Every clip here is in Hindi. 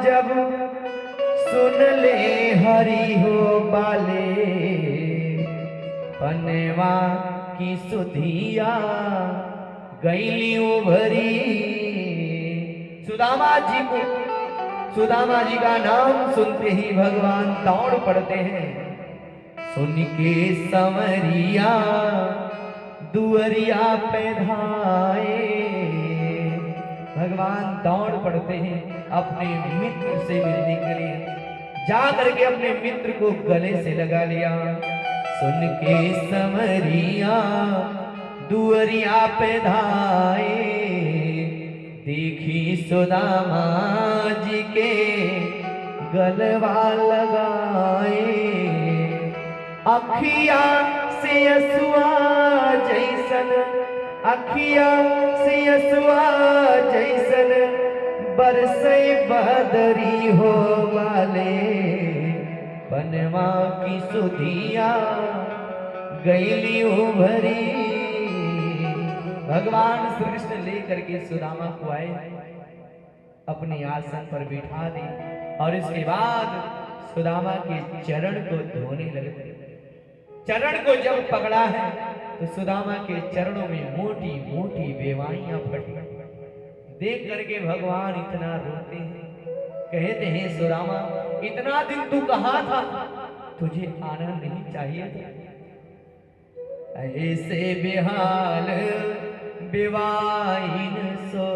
जब सुन ले हरि हो बाले, पनवा की सुधिया गईली उभरी। सुदामा जी का नाम सुनते ही भगवान दौड़ पड़ते हैं। सुन के संवरिया दुअरिया पे धाए, भगवान दौड़ पड़ते हैं अपने मित्र से मिलने के लिए। जा करके अपने मित्र को गले से लगा लिया। सुन के संवरिया दुअरिया पे धाए, देखी सुदामा जी के गलवा लगाए। अखिया से असुआ जैसन, अखिया से असुआ जैसन बरसे बदरी हो वाले, बनवा की सुधिया गईली उभरी। भगवान श्री कृष्ण लेकर के सुदामा को आए, अपने आसन पर बिठा दी और इसके बाद सुदामा के चरण को धोने लगे। चरण को जब पकड़ा है तो सुदामा के चरणों में मोटी मोटी बेवाइयां फटी। देख करके भगवान इतना रोते हैं, कहते हैं सुदामा इतना दिन तू कहाँ था, तुझे आना नहीं चाहिए था। ऐसे बेहाल बेवाइन सो,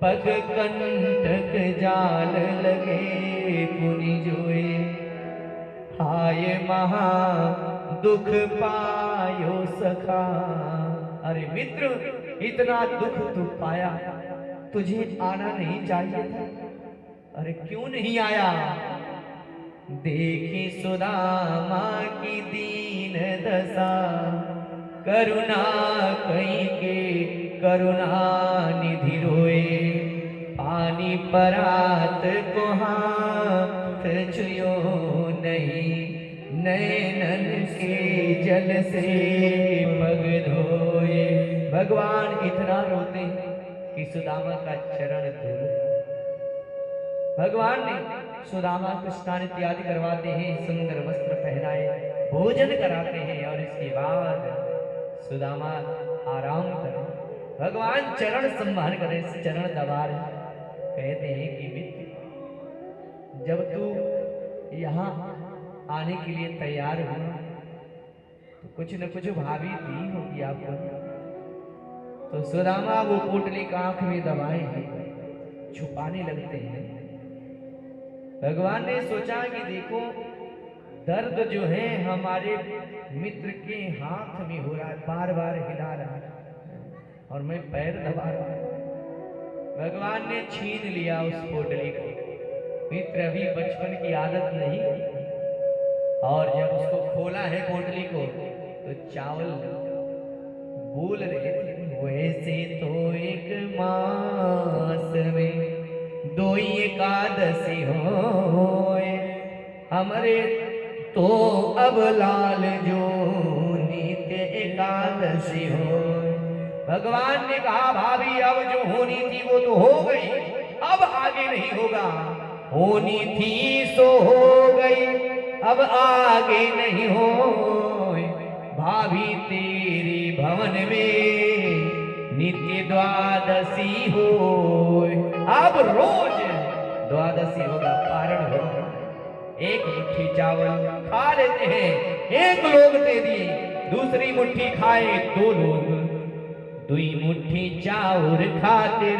पग कंटक जाल लगे पुनि जोए। हाय महा दुख पायो सखा। अरे मित्र इतना दुख तू पाया, तुझे आना नहीं चाहिए था। अरे क्यों नहीं आया? देखी सुदामा की दीन दशा, करुणा कहीं के करुणा निधि रोए। पानी परात को हाथ छुयो नहीं, नैनन के जल से पग धोए। भगवान इतना रोते हैं कि सुदामा का चरण धूल। भगवान ने सुदामा को स्नान इत्यादि करवाते हैं, सुंदर वस्त्र पहनाए, भोजन कराते हैं और इसके बाद सुदामा आराम करें। भगवान चरण संभाल करें, चरण दबा रहे। कहते हैं कि मित्र जब तू यहाँ आने के लिए तैयार हुआ तो कुछ न कुछ भाभी दी होगी आपको। तो सुदामा वो पोटली का आंख में दबाए हैं, छुपाने लगते हैं। भगवान ने सोचा कि देखो दर्द जो है हमारे मित्र के हाथ में हो रहा है, बार बार हिला रहा है और मैं पैर दबा रहा हूं। भगवान ने छीन लिया उस पोटली को। मित्र अभी बचपन की आदत नहीं, और जब उसको खोला है पोटली को तो चावल बोल रहे थे। वैसे तो एक मास में दो एकादशी होए, हमरे तो अब लाल जो नित्य एकादशी हो। भगवान ने कहा भाभी अब जो होनी थी वो तो हो गई, अब आगे नहीं होगा। होनी थी सो हो गई, अब आगे नहीं हो। भाभी तेरे भवन में नित्य द्वादशी हो, अब रोज द्वादशी होगा, पारण होगा। एक मुट्ठी चावल खा लेते हैं, एक लोग दे दिए, दूसरी मुट्ठी खाए दो लोग। दुई मुट्ठी चाउर खातिर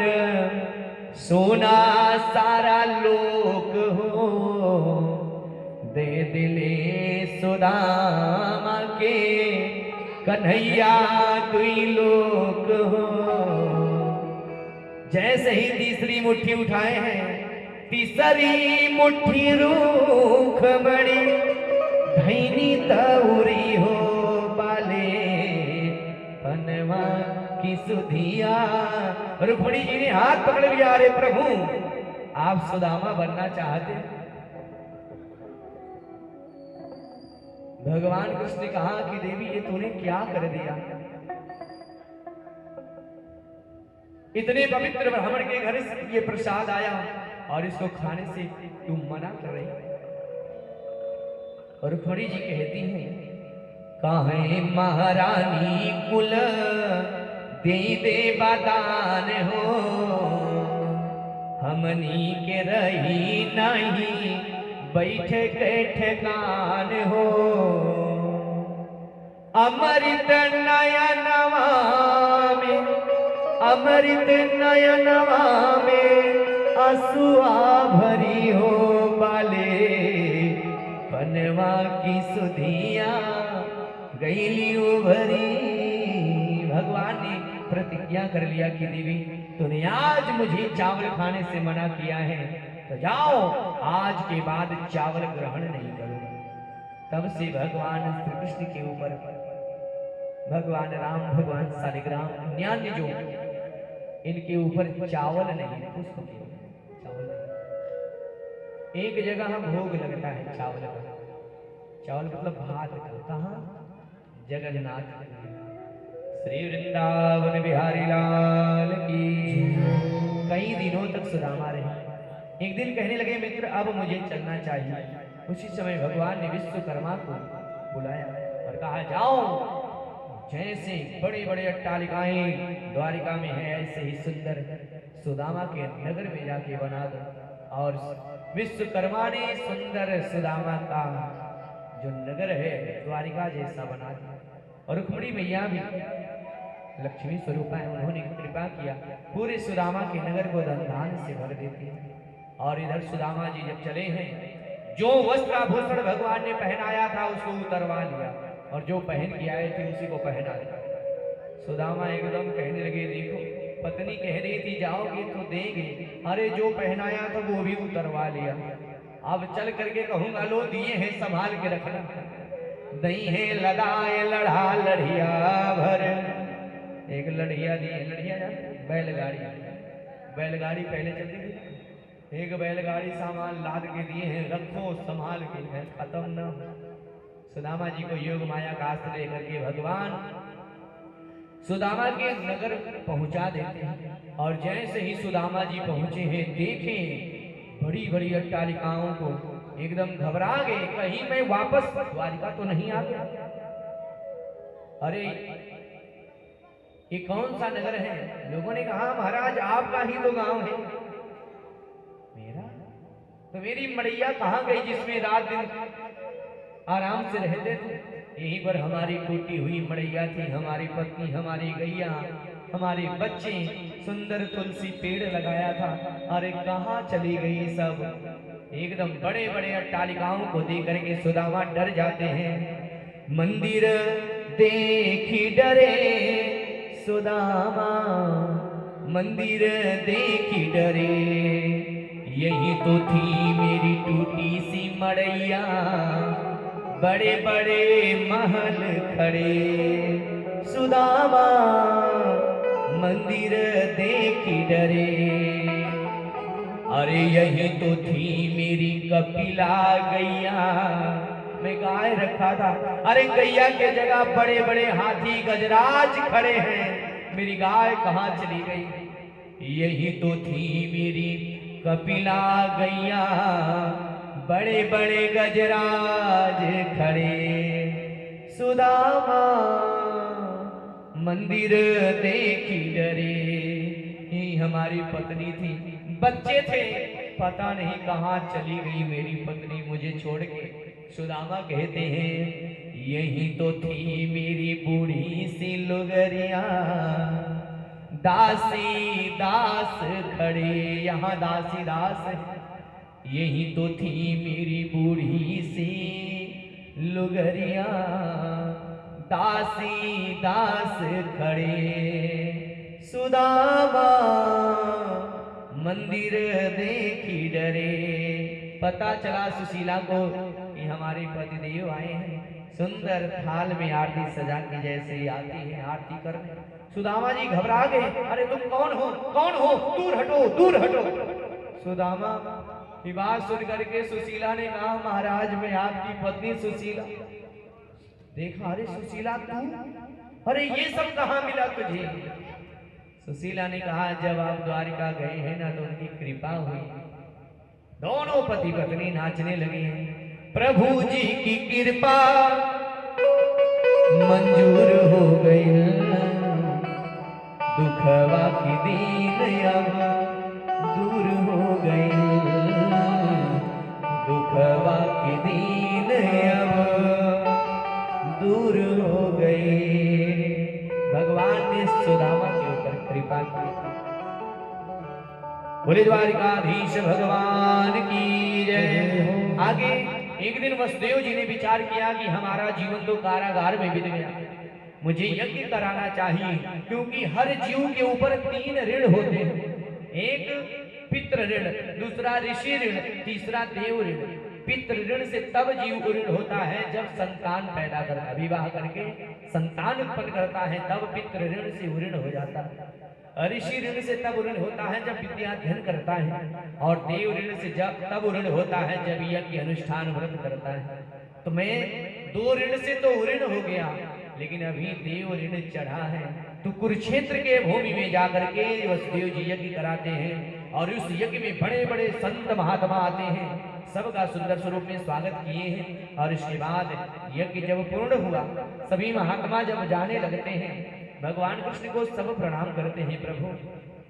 सोना सारा लोक हो। दे दिले सुदामा के कन्हैया दुई लोक हो। जैसे ही तीसरी मुट्ठी उठाए हैं, तीसरी मुट्ठी रूख बड़ी धैनी तौरी हो बाले, पनवा की सुधिया। रुक्मिणी जी ने हाथ पकड़ लिया, अरे प्रभु आप सुदामा बनना चाहते? भगवान कृष्ण ने कहा कि देवी ये तूने क्या कर दिया? इतने पवित्र ब्राह्मण के घर से ये प्रसाद आया और इसको खाने से तू मना कर रही। और रुक्मणी जी कहती हैं, काहे महारानी कुल दे दे बदान हो, हमनी के रही नहीं बैठे के ठेकान हो। अमृत नयनवा में, अमृत नयनवा में असुआ भरी हो बाले, पनवा की सुधिया गईली उभरी। भगवान ने प्रतिज्ञा कर लिया कि देवी तूने आज मुझे चावल खाने से मना किया है, तो जाओ आज के बाद चावल ग्रहण नहीं करूंगा। तब से भगवान श्री कृष्ण के ऊपर भगवान राम, भगवान शालिग्राम, अन्यान्य जो इनके ऊपर चावल नहीं, पुष्प चावल नहीं। एक जगह भोग लगता है चावल का, चावल मतलब भात का, कहाँ? जगन्नाथ श्री वृंदावन बिहारी लाल की। कई दिनों तक सुदामा रहे। एक दिन कहने लगे, मित्र अब मुझे चलना चाहिए। उसी समय भगवान ने विश्वकर्मा को बुलाया और कहा, जाओ जैसे बड़े बड़े अट्टालिकाएं द्वारिका में है ऐसे ही सुंदर सुदामा के नगर में जाके बना दो। और विश्वकर्मा ने सुंदर सुदामा का जो नगर है द्वारिका जैसा बना दिया। और रुक्मिणी मैया भी लक्ष्मी स्वरूपा है, उन्होंने कृपा किया, पूरे सुदामा के नगर को धन धान से भर देती है। और इधर सुदामा जी जब चले हैं, जो वस्त्र आभूषण भगवान ने पहनाया था उसको उतरवा लिया, और जो पहन के आए थे उसी को पहना दिया। सुदामा एकदम कहने लगे, देखो पत्नी कह रही थी जाओगे तो देंगे, अरे जो पहनाया था वो भी उतरवा लिया। अब चल करके कहूंगा, लो दिए हैं संभाल के रखना, दही है लदाए लड़ा लड़िया भर। एक लड़िया दी, लड़िया बैलगाड़ी, बैलगाड़ी पहले चलती थी, एक बैलगाड़ी सामान लाद के दिए हैं, रखो संभाल के, है खत्म न। सुदामा जी को योग माया का अस्त्र लेकर के भगवान सुदामा के नगर पहुंचा देते हैं। और जैसे ही सुदामा जी पहुंचे हैं, देखें बड़ी बड़ी अट्टालिकाओं को, एकदम घबरा गए, कहीं मैं वापस द्वारिका तो नहीं आ गया। अरे ये कौन सा नगर है? लोगों ने कहा, महाराज आपका ही तो गांव है। मेरा? तो मेरी मड़ैया कहाँ गई जिसमें रात दिन आराम से रहते थे? यहीं पर हमारी टूटी हुई मड़ैया थी, हमारी पत्नी, हमारी गैया, हमारे बच्चे, सुंदर तुलसी पेड़ लगाया था, अरे कहाँ चली गई सब? एकदम बड़े बड़े अट्टालिकाओं को देख करके सुदामा डर जाते हैं। मंदिर देखी डरे सुदामा, मंदिर देखी डरे, यही तो थी मेरी टूटी सी मड़ैया, बड़े बड़े महल खड़े सुदामा, मंदिर देखी डरे, अरे यही तो थी मेरी कपिला गैया। मैं गाय रखा था, अरे गैया के जगह बड़े बड़े हाथी गजराज खड़े हैं, मेरी गाय कहाँ चली गई? यही तो थी मेरी कपिला गैया, बड़े बड़े गजराज खड़े सुदामा, मंदिर देखी डरे। ही हमारी पत्नी थी, बच्चे थे, पता नहीं कहाँ चली गई मेरी पत्नी मुझे छोड़ के। सुदामा कहते हैं, यही तो थी मेरी बूढ़ी सी लुगरिया, दासी दास खड़े, यहाँ दासी दास, यही तो थी मेरी बूढ़ी सी लुगरिया, दासी दास खड़े सुदामा, मंदिर देखी डरे। पता चला सुशीला को कि हमारे पतिदेव आए हैं, सुंदर थाल में आरती सजा के जैसे आती है आरती करने। सुदामा जी घबरा गए, अरे तुम कौन हो, कौन हो, दूर हटो दूर हटो। सुदामा की बात सुन करके सुशीला ने कहा, महाराज मैं आपकी पत्नी सुशीला। देखा, अरे सुशीला तू, अरे ये सब कहाँ मिला तुझे? सुशीला ने कहा, जब आप द्वारिका गए हैं ना तो उनकी कृपा हुई, दोनों पति पत्नी नाचने लगे। प्रभु जी की कृपा मंजूर हो गई, दुखवा की दीन अब दूर हो गई, दुखवा की दीन अब दूर हो गई। भगवान ने सुदामा के ऊपर कृपा की। बोले द्वारिकाधीश भगवान की जय। आगे एक दिन वसुदेव जी ने विचार किया कि हमारा जीवन तो कारागार में बीत गया, मुझे यज्ञ कराना चाहिए, क्योंकि हर जीव के ऊपर 3 ऋण होते हैं। एक पितृ ऋण, दूसरा ऋषि ऋण, तीसरा देव ऋण। पितृ ऋण से तब जीव ऋण होता है जब संतान पैदा करता है, विवाह करके संतान उत्पन्न करता है, तब पितृ ऋण से ऋण हो जाता है। ऋषि ऋण से तब ऋण होता है जब विद्या अध्ययन करता है, और देव ऋण से जब तब ऋण होता है जब यज्ञ अनुष्ठान व्रत करता है। तो मैं 2 ऋण से तो ऋण हो गया, लेकिन अभी देव ऋण चढ़ा है। तो कुरुक्षेत्र के भूमि में जाकर के वसुदेव जी यज्ञ कराते हैं, और उस यज्ञ में बड़े बड़े संत महात्मा आते हैं, सबका सुंदर स्वरूप में स्वागत किए हैं। और इसके बाद यज्ञ जब पूर्ण हुआ, सभी महात्मा जब जाने लगते हैं, भगवान कृष्ण को सब प्रणाम करते हैं। प्रभु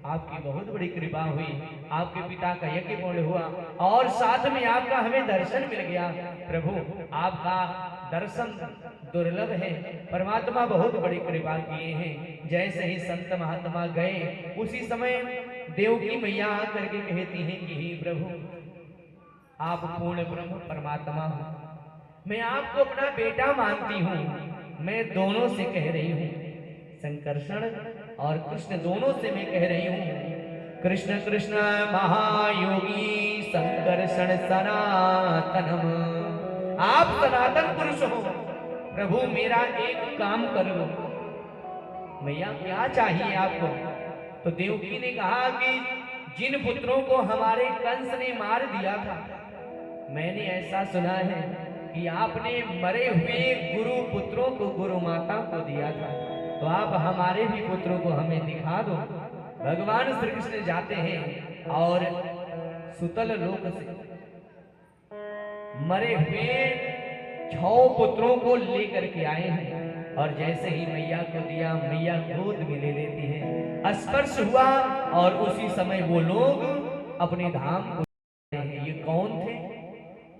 आपकी बहुत बड़ी कृपा हुई, आपके पिता का यज्ञ पूर्ण हुआ, और साथ में आपका हमें दर्शन मिल गया। प्रभु आपका दर्शन दुर्लभ है, परमात्मा बहुत बड़ी कृपा किए हैं। जैसे ही संत महात्मा गए, उसी समय देवकी मैया आकर के कहती हैं कि हे प्रभु, आप पूर्ण ब्रह्म परमात्मा हो, मैं आपको अपना बेटा मानती हूँ। मैं दोनों से कह रही हूँ, संकर्षण और कृष्ण दोनों से मैं कह रही हूँ। कृष्ण कृष्ण महायोगी संकर्षण सनातनम। आप सनातन पुरुष हो, प्रभु मेरा एक काम कर लो। मैया क्या चाहिए आपको? तो देवकी ने कहा कि जिन पुत्रों को हमारे कंस ने मार दिया था, मैंने ऐसा सुना है कि आपने मरे हुए गुरु पुत्रों को गुरु माता को दिया था, तो आप हमारे भी पुत्रों को हमें दिखा दो। भगवान श्री कृष्ण जाते हैं और सुतल लोक से मरे हुए 6 पुत्रों को लेकर के आए हैं, और जैसे ही मैया को दिया, मैया गोद में ले लेती है। स्पर्श हुआ और उसी समय वो लोग अपने धाम को जाते हैं। ये कौन थे?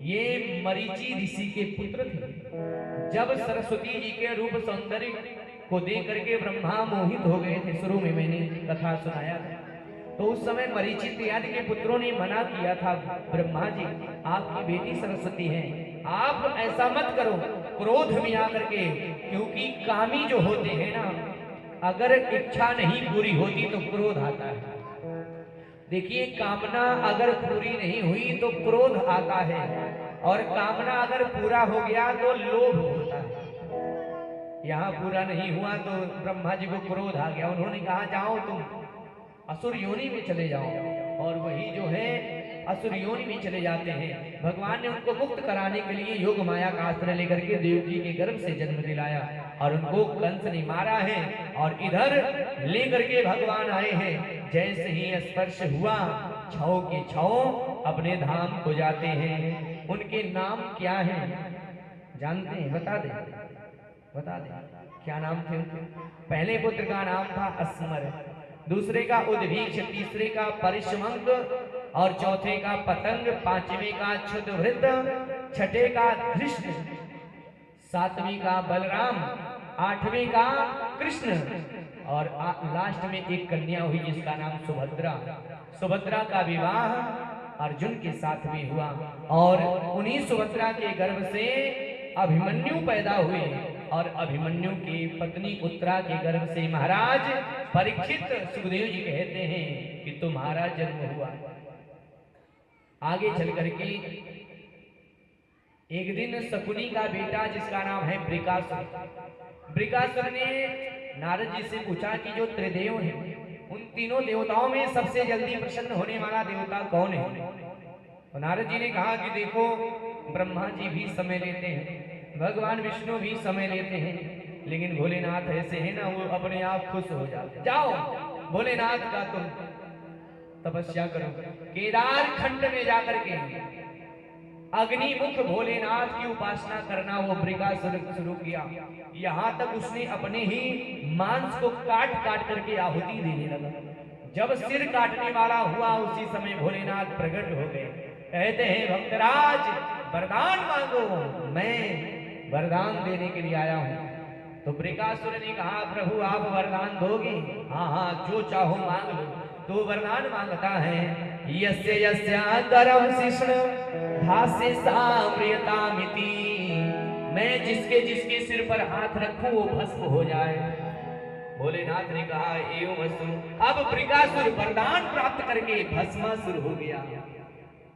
ये मरीचि ऋषि के पुत्र थे। जब सरस्वती जी के रूप सौंदर्य को देख करके ब्रह्मा मोहित हो गए थे, शुरू में मैंने कथा सुनाया था, तो उस समय मरीचि इत्यादि के पुत्रों ने मना किया था, ब्रह्मा जी आपकी बेटी सरस्वती है, आप ऐसा मत करो, क्रोध में आकर के, क्योंकि कामी जो होते हैं ना, अगर इच्छा नहीं पूरी होती तो क्रोध आता है। देखिए, कामना अगर पूरी नहीं हुई तो क्रोध आता है, और कामना अगर पूरा हो गया तो लोभ होता है। यहाँ पूरा नहीं हुआ तो ब्रह्मा जी को क्रोध आ गया, उन्होंने कहा जाओ तुम असुर योनि में चले जाओ, और वही जो है असुर योनि में चले जाते हैं। भगवान ने उनको मुक्त कराने के लिए योग माया का आश्रय लेकर के देवकी के गर्भ से जन्म दिलाया, और उनको कंस ने मारा है, और इधर लेकर के भगवान आए हैं। जैसे ही स्पर्श हुआ, 6 के 6 अपने धाम को जाते हैं। उनके नाम क्या है जानते हैं? बता दे क्या नाम थे उनके? पहले पुत्र का नाम था अस्मर, दूसरे का उद्भीक्ष, तीसरे का परिश्रमंग, और चौथे का पतंग, 5वें का क्षुद्रवृत्त, 6ठे का धृष्ण, 7वीं का बलराम, 8वें का कृष्ण, और लास्ट में एक कन्या हुई जिसका नाम सुभद्रा। सुभद्रा का विवाह अर्जुन के साथ में हुआ, और उन्हीं सुभद्रा के गर्भ से अभिमन्यु पैदा हुए, और अभिमन्यु की पत्नी उत्तरा के गर्भ से महाराज परीक्षित। सुखदेव जी कहते हैं कि तुम्हारा जन्म हुआ। आगे चल करके एक दिन शकुनी का बेटा जिसका नाम है ब्रिकासुर ने नारद जी से पूछा कि जो त्रिदेव हैं, उन तीनों देवताओं में सबसे जल्दी प्रसन्न होने वाला देवता कौन है? तो नारद जी ने कहा कि देखो, ब्रह्मा जी भी समय लेते हैं, भगवान विष्णु भी समय लेते हैं, लेकिन भोलेनाथ ऐसे हैं ना, वो अपने आप खुश हो जाते। जाओ भोलेनाथ का तुम तपस्या करो। केदार खंड में जाकर के अग्निमुख भोलेनाथ की उपासना करना वो वृकासुर शुरू किया। यहाँ तक उसने अपने ही मांस को काट काट करके आहुति देने लगा। जब सिर काटने वाला हुआ उसी समय भोलेनाथ प्रकट हो गए। कहते हैं भक्तराज वरदान मांगो, मैं वरदान देने के लिए आया हूँ। तो वृकासुर ने कहा प्रभु आप वरदान दोगे? हाँ हाँ जो चाहो मांग लो। तो वरदान मांगता है यस्य यस्य करम शिष्ण भासे साम्रियतामिति, मैं जिसके जिसके सिर पर हाथ रखूं वो भस्म हो जाए। भोलेनाथ ने कहा एवं अस्तु। अब वृकासुर वरदान प्राप्त करके भस्मासुर हो गया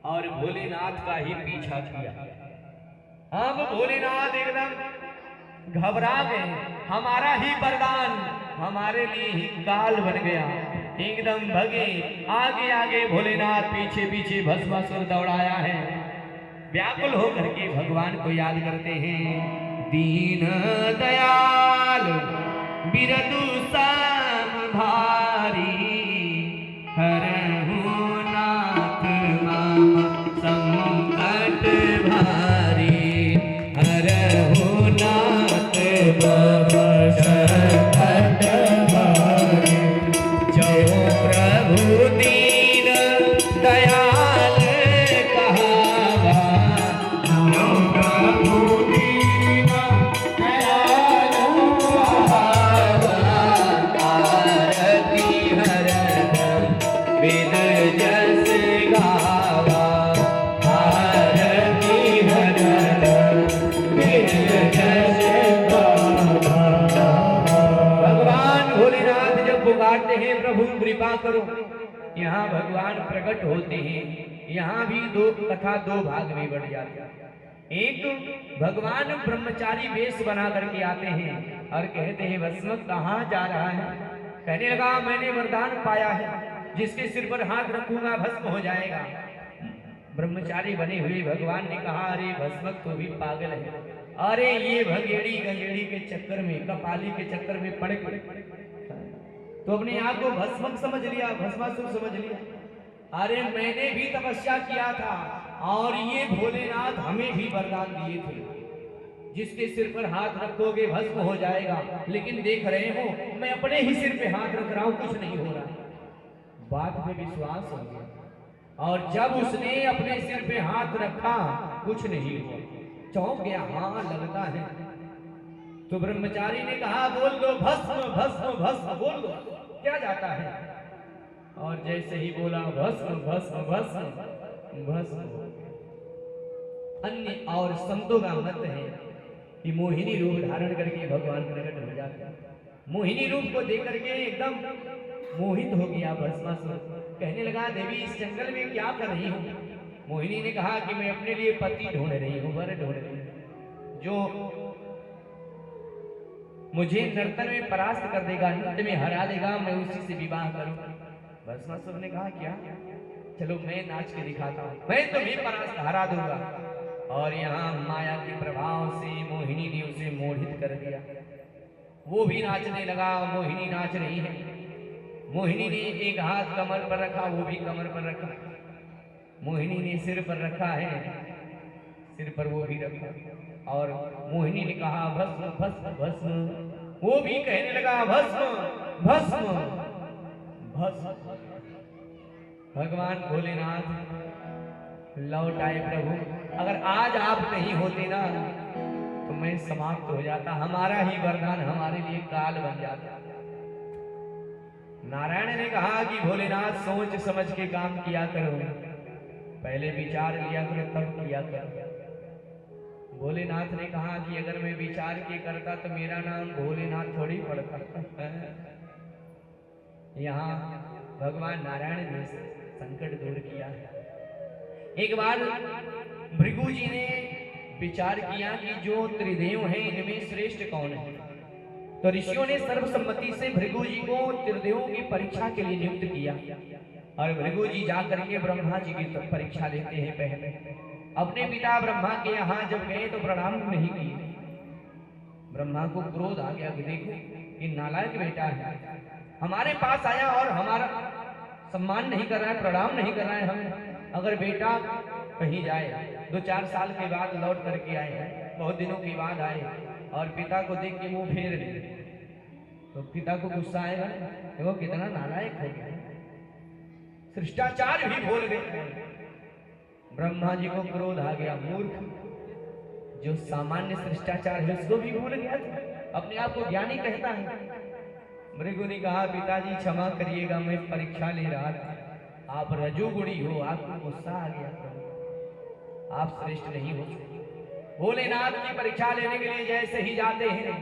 और भोलेनाथ का ही पीछा किया। अब भोलेनाथ एकदम घबरा गए, हमारा ही वरदान हमारे लिए ही काल बन गया। एकदम भगे, आगे आगे भोलेनाथ पीछे पीछे भस्मासुर दौड़ाया है। व्याकुल होकर के भगवान को याद करते हैं। दीन दयाल बिरदु साम भारी, हरहु नाथ माम संकट भारी, हरहु नाथ माम संकट भारी। जो प्रभु दीन दयाल कहावा, जो प्रभु दीन दयाल कहावा, आरती हरदम वेद जस गावा, आरती हरदम वेद जस गावा। भगवान भोलेनाथ जब पुकारते हैं प्रभु कृपा करो, यहाँ भगवान प्रकट होते हैं। यहाँ भी दो कथा दो भाग में बढ़ जाते हैं। एक तो भगवान ब्रह्मचारी वेश बना करके आते हैं और कहते हैं भस्म कहाँ जा रहा है? कहने लगा मैंने वरदान पाया है, जिसके सिर पर हाथ रखूंगा भस्म हो जाएगा। ब्रह्मचारी बने हुए भगवान ने कहा अरे भस्म तो भी पागल है, अरे ये भगेड़ी गंगेड़ी के चक्कर में, कपाली के चक्कर में पड़ गए तो अपने आप को भस्मक समझ लिया, भस्मासुर समझ लिया। अरे मैंने भी तपस्या किया था और ये भोलेनाथ हमें भी वरदान दिए थे, जिसके सिर पर हाथ रखोगे भस्म हो जाएगा। लेकिन देख रहे हो मैं अपने ही सिर पे हाथ रख रहा हूं, कुछ नहीं हो रहा। बात पे विश्वास हो गया और जब उसने अपने सिर पे हाथ रखा कुछ नहीं हुआ, चौंक गया, हाँ लगता है। तो ब्रह्मचारी ने कहा बोल दो भस्म भस्म भस्म, बोल दो क्या जाता है। और जैसे ही बोला भस्म भस्म भस्म भस्म। अन्य और संतों का मत है कि मोहिनी रूप धारण करके भगवान प्रकट हो जाते हैं। मोहिनी रूप को देख करके एकदम मोहित हो गया भस्मासुर। कहने लगा देवी इस जंगल में क्या कर रही हूँ? मोहिनी ने कहा कि मैं अपने लिए पति ढूंढ रही हूँ, वर ढूंढ रही हूँ जो मुझे नर्तन में परास्त कर देगा, नृत्य में हरा देगा, मैं उसी से विवाह करूं। भस्मासुर ने कहा क्या? चलो मैं नाच के दिखाता हूं, मैं तुम्हें परास्त हरा दूंगा। और यहाँ माया के प्रभाव से मोहिनी ने उसे मोहित कर दिया। वो भी नाचने लगा, मोहिनी नाच रही है। मोहिनी ने एक हाथ कमर पर रखा, वो भी कमर पर रखा। मोहिनी ने सिर पर रखा है, सिर पर वो भी रखा। और मोहिनी ने कहा भस्म भस्म भस्म, वो भी कहने लगा भस्म भस्म भस्म। भगवान भोलेनाथ लौट आए। प्रभु अगर आज आप नहीं होते ना तो मैं समाप्त हो जाता, हमारा ही वरदान हमारे लिए काल बन जाता। नारायण ने कहा कि भोलेनाथ सोच समझ के काम किया करो, पहले विचार लिया करो तब किया करो। भोलेनाथ ने कहा कि अगर मैं विचार के करता तो मेरा नाम भोलेनाथ थोड़ी पड़ता। यहाँ भगवान नारायण ने संकट दूर किया। एक बार भृगु जी ने विचार किया कि जो त्रिदेव हैं इनमें श्रेष्ठ कौन है। तो ऋषियों ने सर्वसम्मति से भृगु जी को त्रिदेवों की परीक्षा के लिए नियुक्त किया। और भृगु जी जाकर के ब्रह्मा जी की परीक्षा लेते हैं। पहले अपने पिता ब्रह्मा के यहाँ जब गए तो प्रणाम नहीं किए। ब्रह्मा को क्रोध आ गया कि देखो ये नालायक बेटा है, हमारे पास आया और हमारा सम्मान नहीं कर रहा है, प्रणाम नहीं कर रहा है हमें। अगर बेटा कहीं जाए 2-4 साल के बाद लौट करके आए, बहुत दिनों के बाद आए और पिता को देख के मुंह फेर ले, तो पिता को गुस्सा आएगा, देखो कितना नालायक हो गया, शिष्टाचार भी भूल गए। ब्रह्मा जी को क्रोध आ गया, मूर्ख, जो सामान्य शिष्टाचार है उसको भी भूल गया, अपने आप को ज्ञानी कहता है। भृगु ने कहा, पिताजी क्षमा करिएगा, मैं परीक्षा ले रहा था, आप रजोगुणी हो, आपको गुस्सा आ गया, आप श्रेष्ठ नहीं हो। भोलेनाथ की परीक्षा लेने के लिए जैसे ही जाते हैं,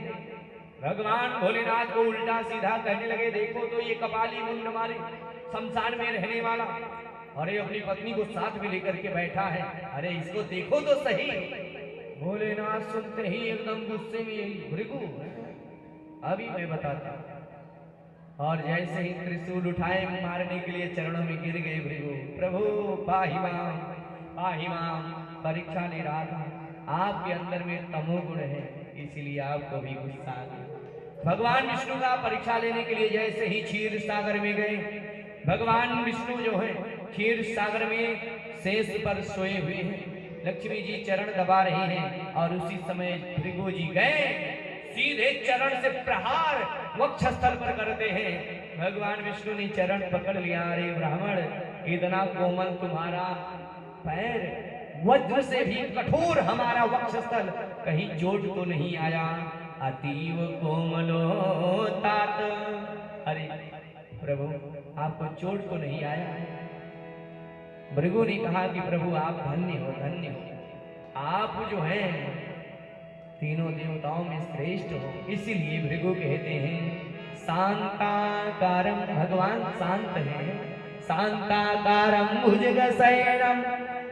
भगवान भोलेनाथ को उल्टा सीधा कहने लगे, देखो तो ये कपाली मुंड मारे शमशान में रहने वाला, अरे अपनी पत्नी को साथ में लेकर के बैठा है, अरे इसको देखो तो सही। भोलेनाथ सुनते ही एकदम गुस्से में, भृगु अभी मैं बताता हूं, और जैसे ही त्रिशूल उठाए मारने के लिए चरणों में गिर गए भृगु, प्रभु पाहि मां, परीक्षा ले रहा था, आपके अंदर में तमोगुण है, इसीलिए आपको भी गुस्सा आ गया। भगवान विष्णु का परीक्षा लेने के लिए जैसे ही क्षीर सागर में गए, भगवान विष्णु जो है क्षीर सागर में शेष पर सोए हुए हैं, लक्ष्मी जी चरण दबा रही हैं, और उसी समय भृगु जी गए, सीधे चरण से प्रहार वक्षस्थल पर करते हैं। भगवान विष्णु ने चरण पकड़ लिया, अरे ब्राह्मण, इतना कोमल तुम्हारा पैर, वज्र से भी कठोर हमारा वक्षस्थल, कहीं चोट तो नहीं आया? अतीव कोमलो तात, अरे प्रभु आपको चोट तो नहीं आया? भृगु ने कहा कि प्रभु आप धन्य हो, धन्य हो, आप जो हैं तीनों देवताओं में श्रेष्ठ हो। इसीलिए भृगु कहते हैं शांताकारम, भगवान शांत है, शांताकारम भुजगशयनम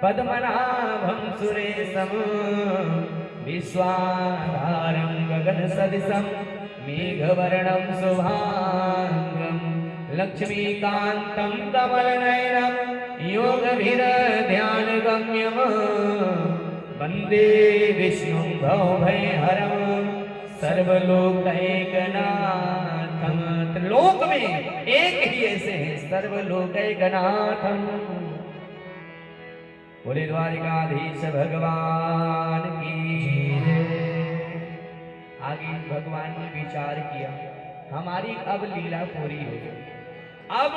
पद्मनाभम सुरेशम विश्वाधारम गगन सदृशम मेघवर्णम शुभांगम लक्ष्मीकांतम कमलनयनम योगभिर्ध्यान गम्यम वंदे विष्णु भवभयहरम सर्वलोकैकनाथम। त्रिलोक में एक ही ऐसे हैं, सर्वलोकैकनाथम। बोले द्वारिकाधीश भगवान की जय। आगे भगवान ने विचार किया, हमारी अब लीला पूरी हो गई, अब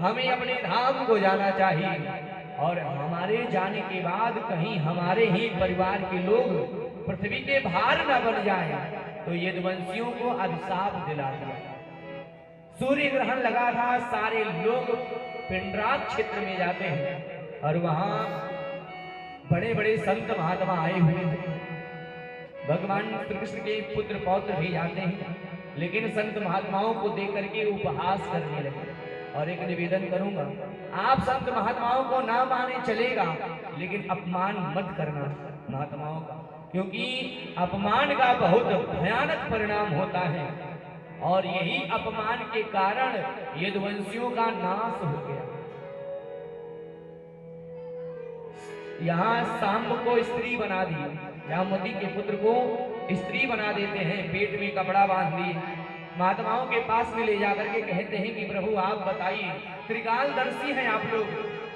हमें अपने धाम को जाना चाहिए, और हमारे जाने के बाद कहीं हमारे ही परिवार के लोग पृथ्वी के भार न बन जाए, तो यदुवंशियों को अभिशाप दिला दिया। सूर्य ग्रहण लगा था, सारे लोग पिंडराज क्षेत्र में जाते हैं और वहां बड़े बड़े संत महात्मा आए हुए थे। भगवान श्री कृष्ण के पुत्र पौत्र भी जाते हैं, लेकिन संत महात्माओं को देख करके उपहास करने लगे। और एक निवेदन करूंगा, आप संत महात्माओं को ना माने चलेगा, लेकिन अपमान मत करना महात्माओं का, क्योंकि अपमान का बहुत भयानक परिणाम होता है, और यही अपमान के कारण यदुवंशियों का नाश हो गया। यहाँ सांब को स्त्री बना दी, जामवती के पुत्र को स्त्री बना देते हैं, पेट में कपड़ा बांध दिए, महात्माओं के पास में ले जाकर के कहते हैं कि प्रभु आप बताइए, त्रिकालदर्शी हैं आप लोग,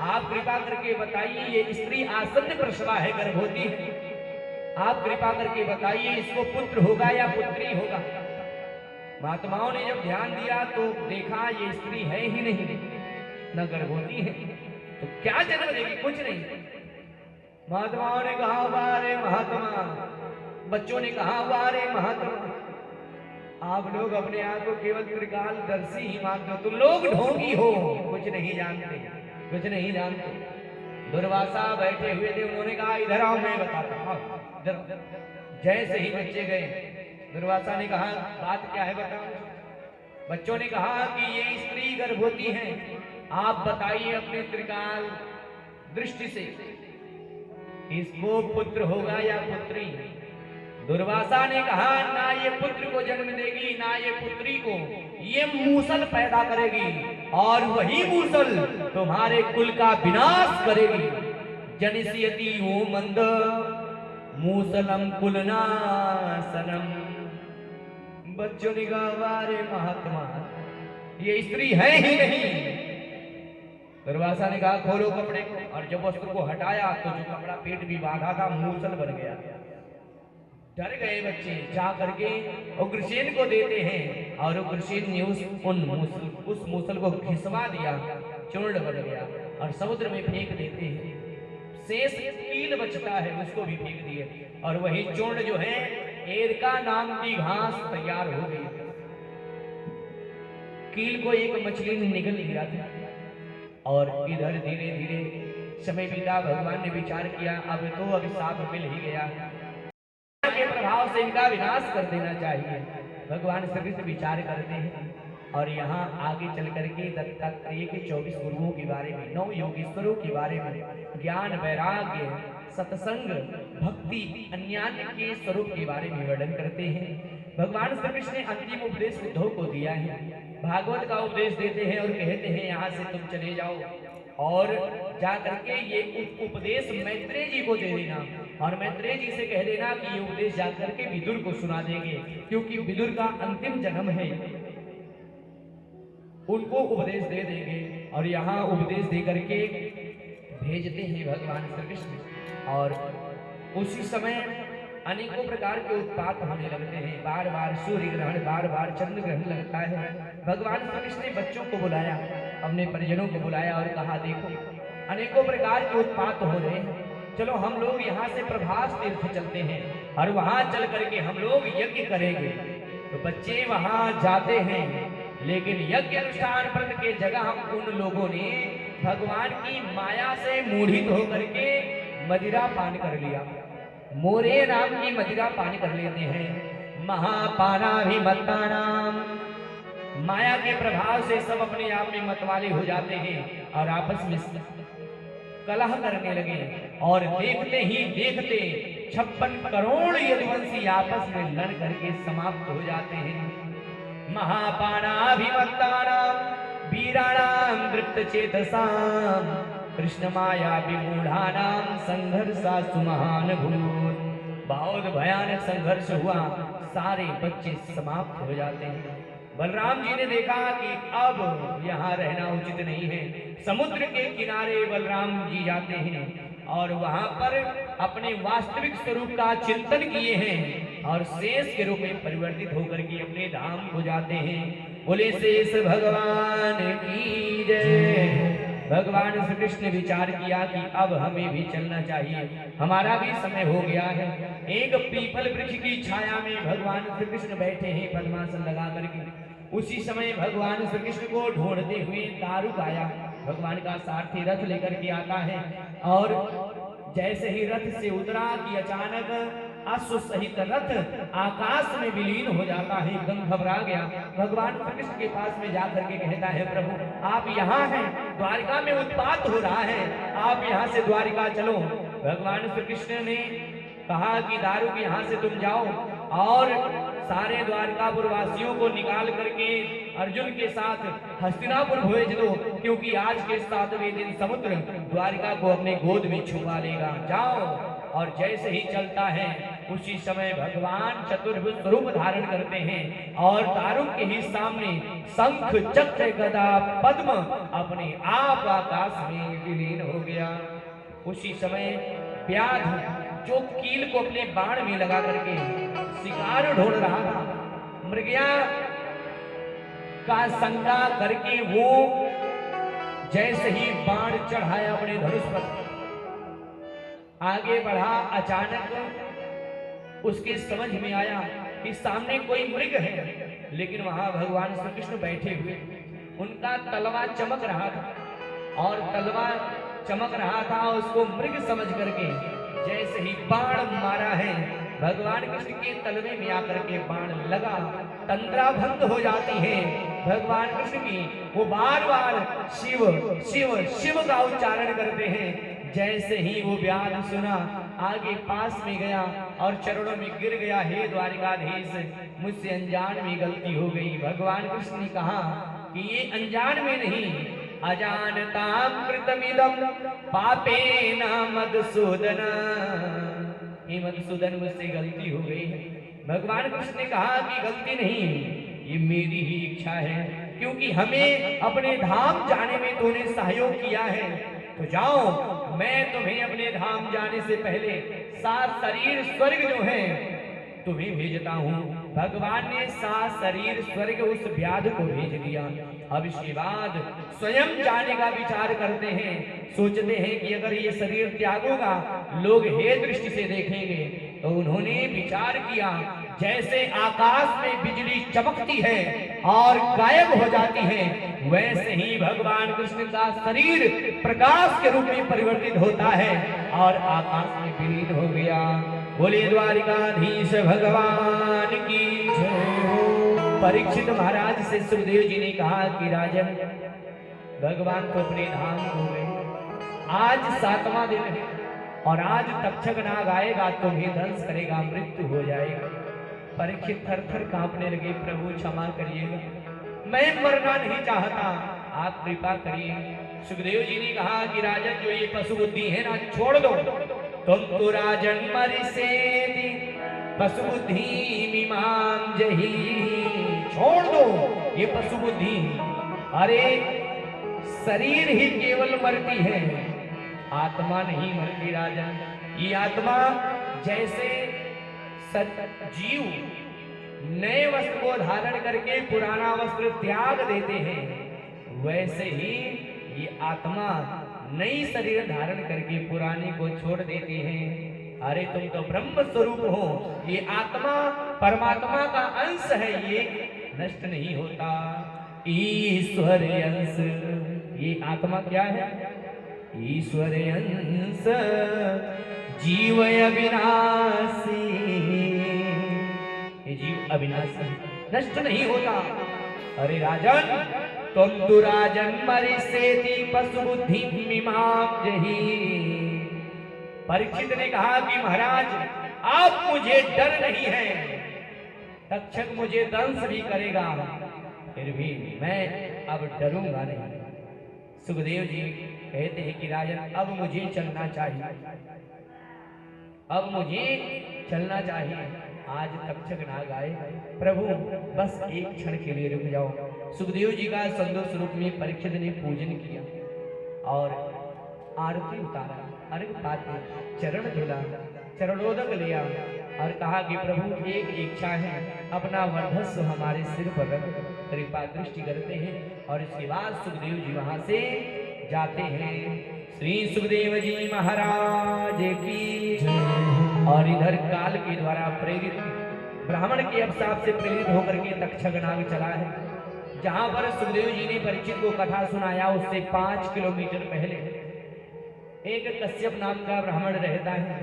आप कृपा करके बताइए, ये स्त्री आसन्न प्रसवा है, गर्भवती है, आप कृपा करके बताइए इसको पुत्र होगा या पुत्री होगा। महात्माओं ने जब ध्यान दिया तो देखा ये स्त्री है ही नहीं, न गर्भवती है, तो क्या जन्म देगी? कुछ नहीं। महात्माओं ने कहा वारे महात्मा, बच्चों ने कहा वारे महात्मा, आप लोग अपने आप को केवल त्रिकालदर्शी ही मानते हो, तुम लोग ढोंगी हो, कुछ नहीं जानते, कुछ नहीं जानते। दुर्वासा बैठे हुए थे, उन्होंने कहा इधर आओ मैं बताता हूं। जैसे ही बच्चे गए, दुर्वासा ने कहा बात क्या है बताओ। बच्चों ने कहा कि ये स्त्री गर्भवती है, आप बताइए अपने त्रिकाल दृष्टि से इसको पुत्र होगा या पुत्री? दुर्वासा ने कहा ना ये पुत्र को जन्म देगी, ना ये पुत्री को, ये मूसल पैदा करेगी, और वही मूसल तुम्हारे कुल का विनाश करेगी। जनिष्यति वो मंद मूसलम कुलनाशनम। बच्चों ने कहा वारे महात्मा, ये स्त्री है ही नहीं, दुर्वासा ने कहा खोलो कपड़े को, और जब वस्त्र को हटाया तो जो कपड़ा पेट भी बांधा था मूसल बन गया। डर गए बच्चे, जा करके उग्रसेन को देते हैं और उग्रसेन ने उस मूसल को घिसवा दिया, चूर्ण बन गया और समुद्र में फेंक देते हैं। शेष कील बचता है उसको भी फेंक दिए और वही चूर्ण जो है एरका नाम की घास तैयार हो गई। कील को एक मछली ने निगल लिया था और इधर धीरे धीरे समय बीता। भगवान ने विचार किया अब तो अभिशाप मिल ही गया, के प्रभाव से इनका विनाश कर देना चाहिए। भगवान श्री कृष्ण विचार करते हैं और यहाँ आगे चल करके दत्तात्रेय के 24 गुरुओं के बारे में, 9 योगेश्वरों के बारे में, ज्ञान वैराग्य सत्संग भक्ति अन्यान्य के स्वरूप के बारे में वर्णन करते हैं। भगवान श्री कृष्ण ने अंतिम उपदेश उद्धव को दिया है, भागवत का उपदेश देते हैं और कहते हैं यहाँ से तुम चले जाओ और जा करके ये उपदेश मैत्रेय जी को दे देना और मैत्रेय जी से कह देना कि ये उपदेश जा करके विदुर को सुना देंगे, क्योंकि विदुर का अंतिम जन्म है, उनको उपदेश दे देंगे। और यहाँ उपदेश दे करके भेजते हैं भगवान श्री कृष्ण और उसी समय अनेकों प्रकार के उत्पात होने लगते हैं। बार बार सूर्य ग्रहण, बार बार चंद्र ग्रहण लगता है। भगवान श्री कृष्ण ने बच्चों को बुलाया, अपने परिजनों को बुलाया और कहा देखो अनेकों प्रकार के उत्पात हो रहे हैं, चलो हम लोग यहाँ से प्रभास तीर्थ चलते हैं और वहां चल करके हम लोग यज्ञ करेंगे। तो बच्चे वहां जाते हैं, लेकिन यज्ञ अनुष्ठान व्रत के जगह उन लोगों ने भगवान की माया से मोहित होकर के मदिरा पान कर लिया। मोरे नाम की मदिरा पान कर लेते हैं। महापानाभिमत्ता नाम, माया के प्रभाव से सब अपने आप में मतवाले हो जाते हैं और आपस में कलह करने लगे और देखते ही देखते 56 करोड़ यदुवंशी आपस में लड़ करके समाप्त हो जाते हैं। महापानाभिमत्तानाम वीराणाम दृप्तचेतसाम कृष्ण माया विमूढ़ानाम संघर्षा सुमहान भूत। बहुत भयानक संघर्ष हुआ, सारे बच्चे समाप्त हो जाते हैं। बलराम जी ने देखा कि अब यहाँ रहना उचित नहीं है। समुद्र के किनारे बलराम जी जाते हैं और वहां पर अपने वास्तविक स्वरूप का चिंतन किए हैं और शेष के रूप में परिवर्तित होकर के अपने धाम को जाते हैं। बोले शेष भगवान की जय। भगवान श्री कृष्ण ने विचार किया कि अब हमें भी चलना चाहिए, हमारा भी समय हो गया है। एक पीपल वृक्ष की छाया में भगवान श्री कृष्ण बैठे हैं पद्मासन लगा करके। उसी समय भगवान श्री कृष्ण को ढूंढते हुए दारुक आया। भगवान का सारथी रथ लेकर के आता है और जैसे ही रथ से उतरा कि अचानक अश्व सहित रथ आकाश में विलीन हो जाता है। एकदम घबरा गया। भगवान श्री कृष्ण के पास में जाकर के कहता है प्रभु आप यहाँ हैं, द्वारिका में उत्पात हो रहा है, आप यहाँ से द्वारिका चलो। भगवान श्री कृष्ण ने कहा कि दारुक यहाँ से तुम जाओ और सारे द्वारकापुर वासियों को निकाल करके अर्जुन के साथ हस्तिनापुर भेज दो, क्योंकि आज के 7वें दिन समुद्र द्वारिका को अपने गोद में छुपा लेगा। जाओ। और जैसे ही चलता है उसी समय भगवान चतुर्भुज स्वरूप धारण करते हैं और दारुक के ही सामने शंख चक्र गदा पद्म अपने आप आकाश में विलीन हो गया। उसी समय व्याध जो कील को अपने बाण में लगा करके शिकार ढूंढ रहा था, मृगया का शंका करके वो जैसे ही बाण चढ़ाया अपने धनुष पर आगे बढ़ा, अचानक उसके समझ में आया कि सामने कोई मृग है, लेकिन वहां भगवान श्री कृष्ण बैठे हुए, उनका तलवा चमक रहा था और तलवा चमक रहा था उसको मृग समझ करके जैसे ही बाण मारा है, भगवान कृष्ण के तलवे में आकर के बाण लगा, तंद्रा भंग हो जाती है भगवान कृष्ण की। वो बार बार शिव शिव शिव का उच्चारण करते हैं। जैसे ही वो व्याध सुना, आगे पास में गया और चरणों में गिर गया, हे द्वारिकाधीश मुझसे अनजान में गलती हो गई। भगवान कृष्ण ने कहा कि ये अनजान में नहीं, अजानताम कृतमिदं पापेन मधुसूदन, हे मधुसूदन मुझसे गलती हो गई है। भगवान कृष्ण ने कहा कि गलती नहीं, ये मेरी ही इच्छा है। क्योंकि हमें अपने धाम जाने में तूने सहयोग किया है, तो जाओ, मैं तुम्हें अपने धाम जाने से पहले 7 शरीर स्वर्ग जो है तुम्हें भेजता हूँ। भगवान ने 7 शरीर स्वर्ग उस व्याध को भेज दिया। अब इसके बाद स्वयं जाने का विचार करते हैं, सोचते हैं कि अगर ये शरीर त्यागूंगा लोग हे दृष्टि से देखेंगे। तो उन्होंने विचार किया, जैसे आकाश में बिजली चमकती है और गायब हो जाती है, वैसे ही भगवान कृष्ण का शरीर प्रकाश के रूप में परिवर्तित होता है और आकाश में विलीन हो गया। बोलिए द्वारिकाधीश भगवान की जय हो। परीक्षित महाराज से सुखदेव जी ने कहा कि राजन, भगवान तो अपने धाम हो गए, आज 7वां दिन है और आज तक्षक नाग आएगा, तुम्हें दंश करेगा, मृत्यु हो जाएगा। परीक्षित थर-थर कांपने लगे, प्रभु क्षमा करिएगा, मैं मरना नहीं चाहता, आप कृपा करिए। सुखदेव जी ने कहा कि राजन, जो ये पशु बुद्धि है ना, छोड़ दो, तुम तो राजन मरिसेति पशु बुद्धि मीमां जही, छोड़ दो ये पशु बुद्धि। अरे शरीर ही केवल मरती है, आत्मा नहीं मरती राजन। ये आत्मा जैसे जीव नए वस्त्र को धारण करके पुराना वस्त्र त्याग देते हैं, वैसे ही ये आत्मा नई शरीर धारण करके पुराने को छोड़ देते हैं। अरे तुम तो ब्रह्म स्वरूप हो, ये आत्मा परमात्मा का अंश है, ये नष्ट नहीं होता। ईश्वर अंश, ये आत्मा क्या है? ईश्वर अंश जीव अविनाशी, ये जीव अविनाशी नष्ट नहीं होता। अरे राजन, तुम तो राजन मरिसेति पशु बुद्धि मीमां जही। परीक्षित ने कहा कि महाराज, आप मुझे डर नहीं है, तक्षक मुझे दंश भी करेगा, फिर भी मैं अब डरूंगा नहीं। सुखदेव जी कहते हैं कि राजन, अब मुझे चलना चाहिए, अब मुझे चलना चाहिए, आज तक्षक नाग आए, प्रभु बस एक क्षण के लिए रुक जाओ। सुखदेव जी का संतोष रूप में परीक्षित ने पूजन किया और आरती उतारा, अर्घ पात्र, चरण धुला, चरणोदक लिया और कहा कि प्रभु एक इच्छा है, अपना वर्धस्व हमारे सिर पर रख, कृपा दृष्टि करते हैं। और इसके बाद सुखदेव जी वहां से जाते हैं। श्री सुखदेव जी महाराज की जय। और इधर काल के द्वारा प्रेरित ब्राह्मण के अभिशाप से प्रेरित होकर के तक्षक नाग चला है। जहां पर सुखदेव जी ने परीक्षित को कथा सुनाया, उससे 5 किलोमीटर पहले एक कश्यप नाम का ब्राह्मण रहता है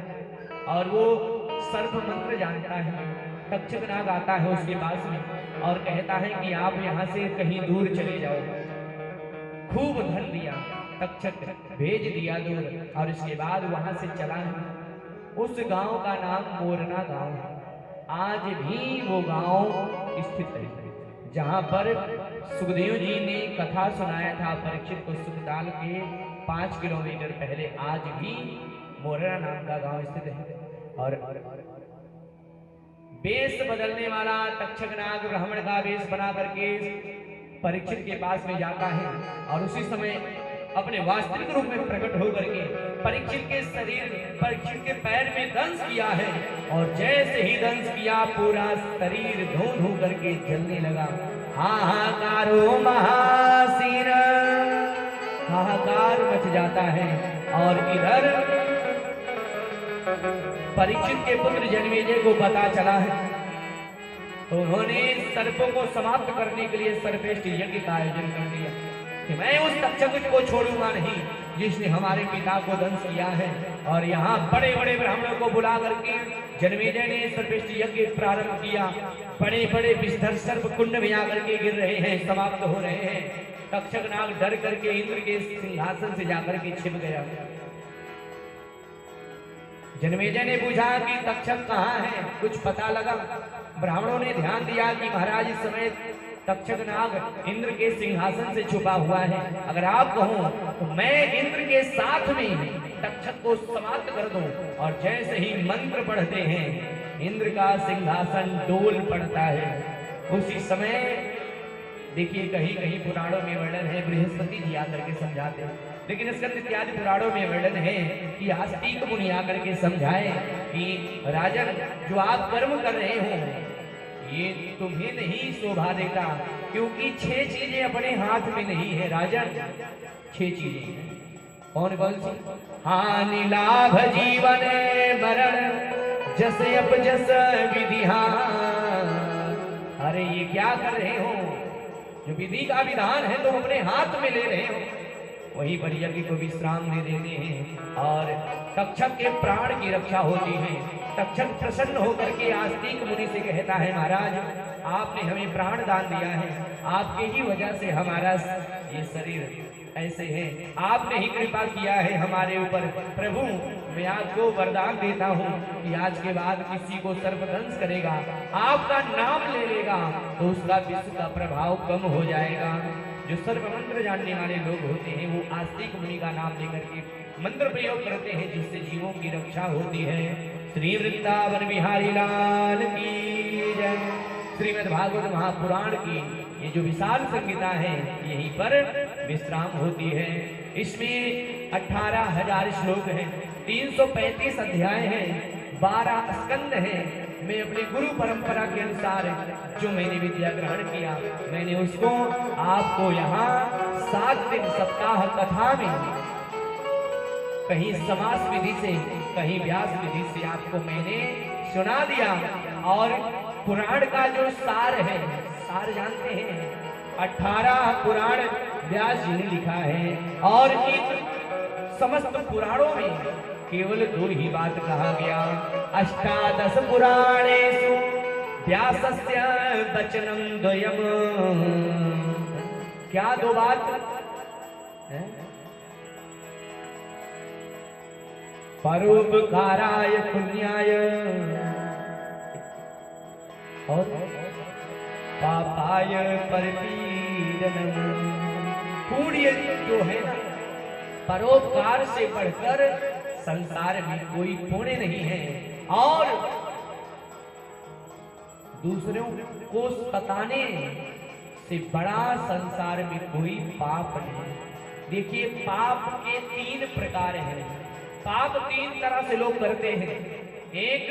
और वो सर्प मंत्र जानता है। तक्षक नाग आता है उसके पास में और कहता है कि आप यहाँ से कहीं दूर चले जाओ। खूब धन दिया, तक्षक भेज दिया दूर और इसके बाद वहां से चला है। उस गांव का नाम मोरना गांव है। आज भी वो गांव स्थित है जहां पर सुखदेव जी ने कथा सुनाया था परीक्षित को सुखदाल के 5 किलोमीटर पहले। आज भी मोरना नाम का गांव स्थित है। और वेश बदलने वाला तक्षक नाग ब्राह्मण का वेश बना करके परीक्षित के पास में जाता है और उसी समय अपने वास्तविक रूप में प्रकट होकर के परीक्षित के शरीर, परीक्षित के पैर में दंश किया है। और जैसे ही दंश किया, पूरा शरीर धो धो करके जलने लगा। हाहाकारो महासीन, हाहाकार मच जाता है। और इधर परीक्षित के पुत्र जन्मेजय को पता चला है, तो उन्होंने सर्पों को समाप्त करने के लिए सर्पेष्ट यज्ञ का आयोजन कर दिया कि मैं उस तक्षक को छोड़ूंगा नहीं जिसने हमारे पिता को दंश किया है। और यहाँ बड़े बड़े ब्राह्मणों को बुला करके जन्मेजय ने सर्पेष्ट यज्ञ प्रारंभ किया। बड़े बड़े विस्तर सर्प कुंड में आकर के गिर रहे हैं, समाप्त हो रहे हैं। तक्षक नाग डर करके इंद्र के सिंहासन से जाकर के छिप गया। जन्मेजय ने पूछा कि तक्षक कहाँ है, कुछ पता लगा? ब्राह्मणों ने ध्यान दिया कि महाराज इस समय तक्षक नाग इंद्र के सिंहासन से छुपा हुआ है। अगर आप कहो तो मैं इंद्र के साथ में तक्षक को समाप्त कर दूं। और जैसे ही मंत्र पढ़ते हैं, इंद्र का सिंहासन डोल पड़ता है। उसी समय देखिए कहीं कहीं पुराणों में वर्णन है, बृहस्पति जी आकर के समझाते हैं, लेकिन स्कंद इत्यादि पुराणों में वर्णन है कि आस्तिक मुनि आकर के समझाए कि राजन, जो आप कर्म कर रहे हो ये तुम्हें नहीं शोभा देता, क्योंकि 6 चीजें अपने हाथ में नहीं है राजन। 6 चीजें कौन कौन सी? हानि लाभ जीवन मरण जस अपजस विधिहान। अरे ये क्या कर रहे हो? जो विधि का विधान है तुम अपने हाथ में ले रहे हो, वही पर यज्ञ को विश्राम दे देते हैं और तक्षक के प्राण की रक्षा होती है। तक्षक प्रसन्न होकर के आस्तिक मुनि से कहता है, महाराज आपने हमें प्राण दान दिया है, आपके ही वजह से हमारा ये शरीर ऐसे है, आपने ही कृपा किया है हमारे ऊपर। प्रभु मैं आपको वरदान देता हूँ कि आज के बाद किसी को सर्पदंश करेगा, आपका नाम ले लेगा तो उसका विष का प्रभाव कम हो जाएगा। जो सर्व मंत्र जानने वाले लोग होते हैं वो आस्तिक मुनि का नाम लेकर के मंत्र प्रयोग करते हैं, जिससे जीवों की रक्षा होती है। श्री वृंदावन बिहारी लाल की जय। श्रीमद् भागवत महापुराण की ये जो विशाल संहिता है यहीं पर विश्राम होती है। इसमें 18,000 श्लोक हैं, 335 अध्याय हैं, 12 स्कंद हैं। मैं अपने गुरु परंपरा के अनुसार जो मैंने विद्या ग्रहण किया, मैंने उसको आपको यहाँ 7 दिन सप्ताह कथा में कहीं समास विधि से, कहीं व्यास विधि से आपको मैंने सुना दिया। और पुराण का जो सार है, सार जानते हैं, 18 पुराण व्यास जी ने लिखा है और इन समस्त पुराणों में केवल 2 ही बात कहा गया। 18 पुराणेषु व्यासस्य वचनं द्वयम्। क्या 2 बात है? परोपकाराय पुण्याय और पापाय परपीडनम्। पुण्य जो है ना, परोपकार से बढ़कर संसार में कोई पुण्य नहीं है और दूसरों को सताने से बड़ा संसार में कोई पाप नहीं। देखिए पाप के 3 प्रकार हैं। पाप 3 तरह से लोग करते हैं। एक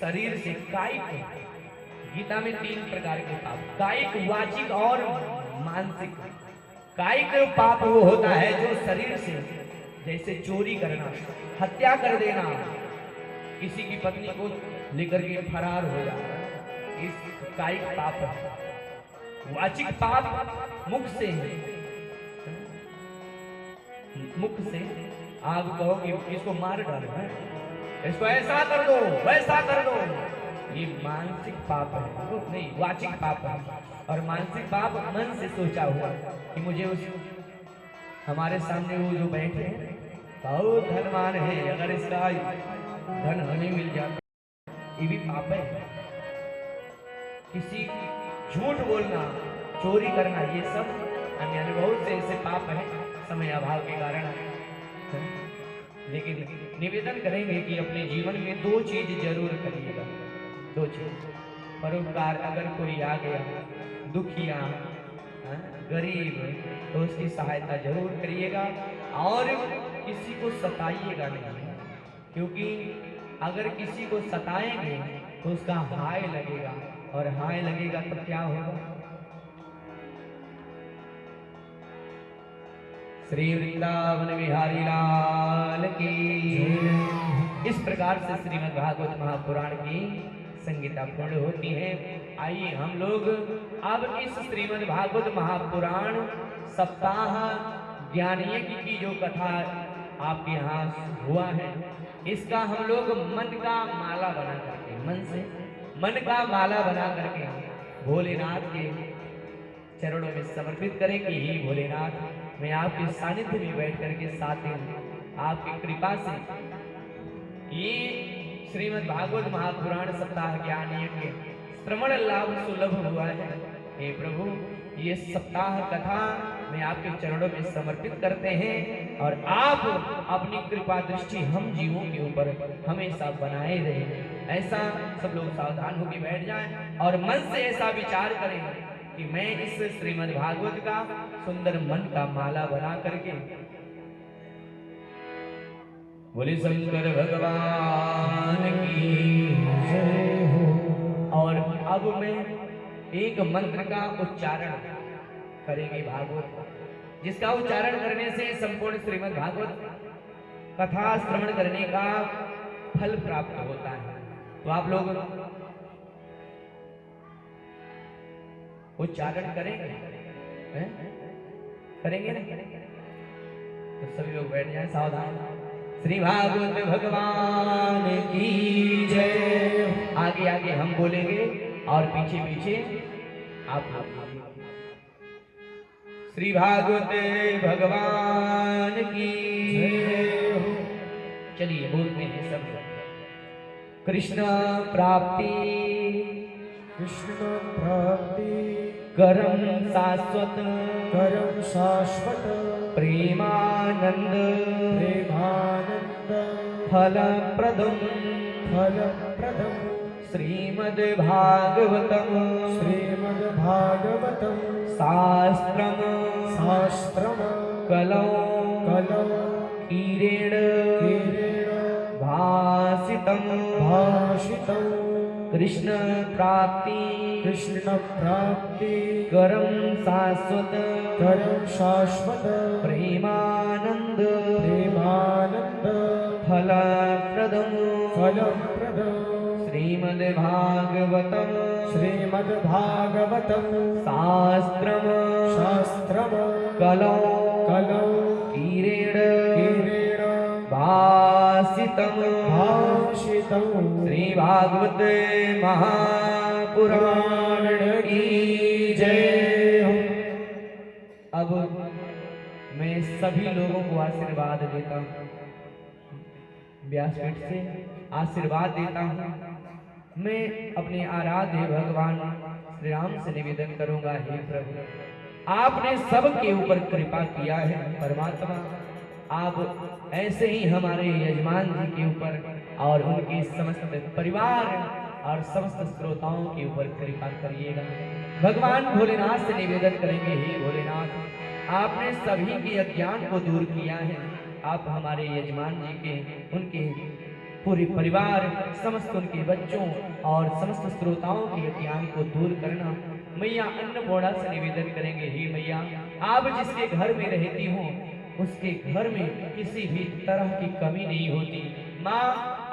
शरीर से, कायिक, गीता में 3 प्रकार के पाप, कायिक, वाचिक और मानसिक। कायिक पाप वो होता है जो शरीर से, जैसे चोरी करना, हत्या कर देना, किसी की पत्नी को लेकर के फरार हो जाना, इस कायिक पाप है। वाचिक पाप मुख से है। मुख से आप कहो कि इसको मार डालो है, इसको ऐसा कर दो, वैसा कर दो, ये मानसिक पाप है, नहीं वाचिक पाप है। और मानसिक पाप मन से सोचा हुआ कि मुझे उस हमारे सामने वो जो बैठे हैं बहुत धनवान है, अगर इसका धन हमें मिल जाता, ये भी पाप है। किसी झूठ बोलना, चोरी करना, ये सब अन्य बहुत से ऐसे पाप है समय अभाव के कारण। लेकिन निवेदन करेंगे कि अपने जीवन में 2 चीज जरूर करिएगा। 2 चीज, परोपकार, अगर कोई आ गया दुखिया, गरीब, तो उसकी सहायता जरूर करिएगा और किसी को सताइएगा नहीं, क्योंकि अगर किसी को सताएंगे तो उसका हाय लगेगा और हाय लगेगा तो क्या होगा? श्री वृंदावन बिहारी लाल की। इस प्रकार से श्रीमद् भागवत महापुराण की संगीता पूर्ण होती है। आइए हम लोग अब इस श्रीमद् भागवत महापुराण सप्ताह ज्ञान यज्ञ की जो कथा आपके यहाँ हुआ है, इसका हम लोग मन का माला बना करके, मन का माला बना करके भोलेनाथ के चरणों में समर्पित करें कि हे भोलेनाथ, मैं आपके सानिध्य में बैठ करके 7 दिन आपकी कृपा से ये श्रीमद् भागवत महापुराण सप्ताह ज्ञान यज्ञ श्रवण लाभ सुलभ हुआ है। हे प्रभु, ये सप्ताह कथा मैं आपके चरणों में समर्पित करते हैं और आप अपनी कृपा दृष्टि हम जीवों के ऊपर हमेशा बनाए रहे। ऐसा सब लोग सावधान होकर बैठ जाएं और मन से ऐसा विचार करें कि मैं इस श्रीमद् भागवत का सुंदर मन का माला बना करके बोले शंकर भगवान की जय हो। और अब मैं एक मंत्र का उच्चारण करेंगे भागवत, जिसका उच्चारण करने से संपूर्ण श्रीमद् भागवत कथा श्रवण करने का फल प्राप्त होता है। तो आप लोग उच्चारण करेंगे, करेंगे ना? तो सभी लोग बैठ जाएं सावधान। श्री भागवत भगवान की जय। आगे आगे हम बोलेंगे और पीछे पीछे आप लोग। श्री भागवत भगवान की जय। चलिए बोलते हैं सब। कृष्ण प्राप्ति, कृष्ण प्राप्ति, करम शाश्वत, करम शाश्वत, प्रेमानंद, प्रेमानंद, फलप्रदम, फलप्रदम, श्रीमद् भागवतम, श्रीमद् भागवतम, शास्त्रम, शास्त्रम, कलौ, कलौ, कीरेण, कीरेण, भासितम, भाषितम, कृष्ण प्राप्ति, कृष्ण प्राप्ति, करम शाश्वत, करम शाश्वत, प्रेमानंद, प्रेमानंद, फलप्रदम, फलप्रदम, श्रीमद् भागवतम, श्रीमद् भागवतम, शास्त्रम, शास्त्रम, कलौ, कलौ, कीरेण, कीरेण, भासितम, भाषितम, श्री भागवत महापुराण की जय हो। अब मैं सभी लोगों को आशीर्वाद देता हूँ, व्यासपीठ से आशीर्वाद देता हूँ। मैं अपने आराध्य भगवान श्री राम से निवेदन करूंगा, हे प्रभु आपने सबके ऊपर कृपा किया है परमात्मा, आप ऐसे ही हमारे यजमान जी के ऊपर और उनके समस्त परिवार और समस्त श्रोताओं के ऊपर कृपा करिएगा। भगवान भोलेनाथ से निवेदन करेंगे, हे भोलेनाथ आपने सभी के अज्ञान को दूर किया है, आप हमारे यजमान जी के, उनके पूरे परिवार, समस्त उनके बच्चों और समस्त श्रोताओं के अज्ञान को दूर करना। मैया अन्नपूर्णा से निवेदन करेंगे, हे मैया आप जिसके घर में रहती हो उसके घर में किसी भी तरह की कमी नहीं होती। माँ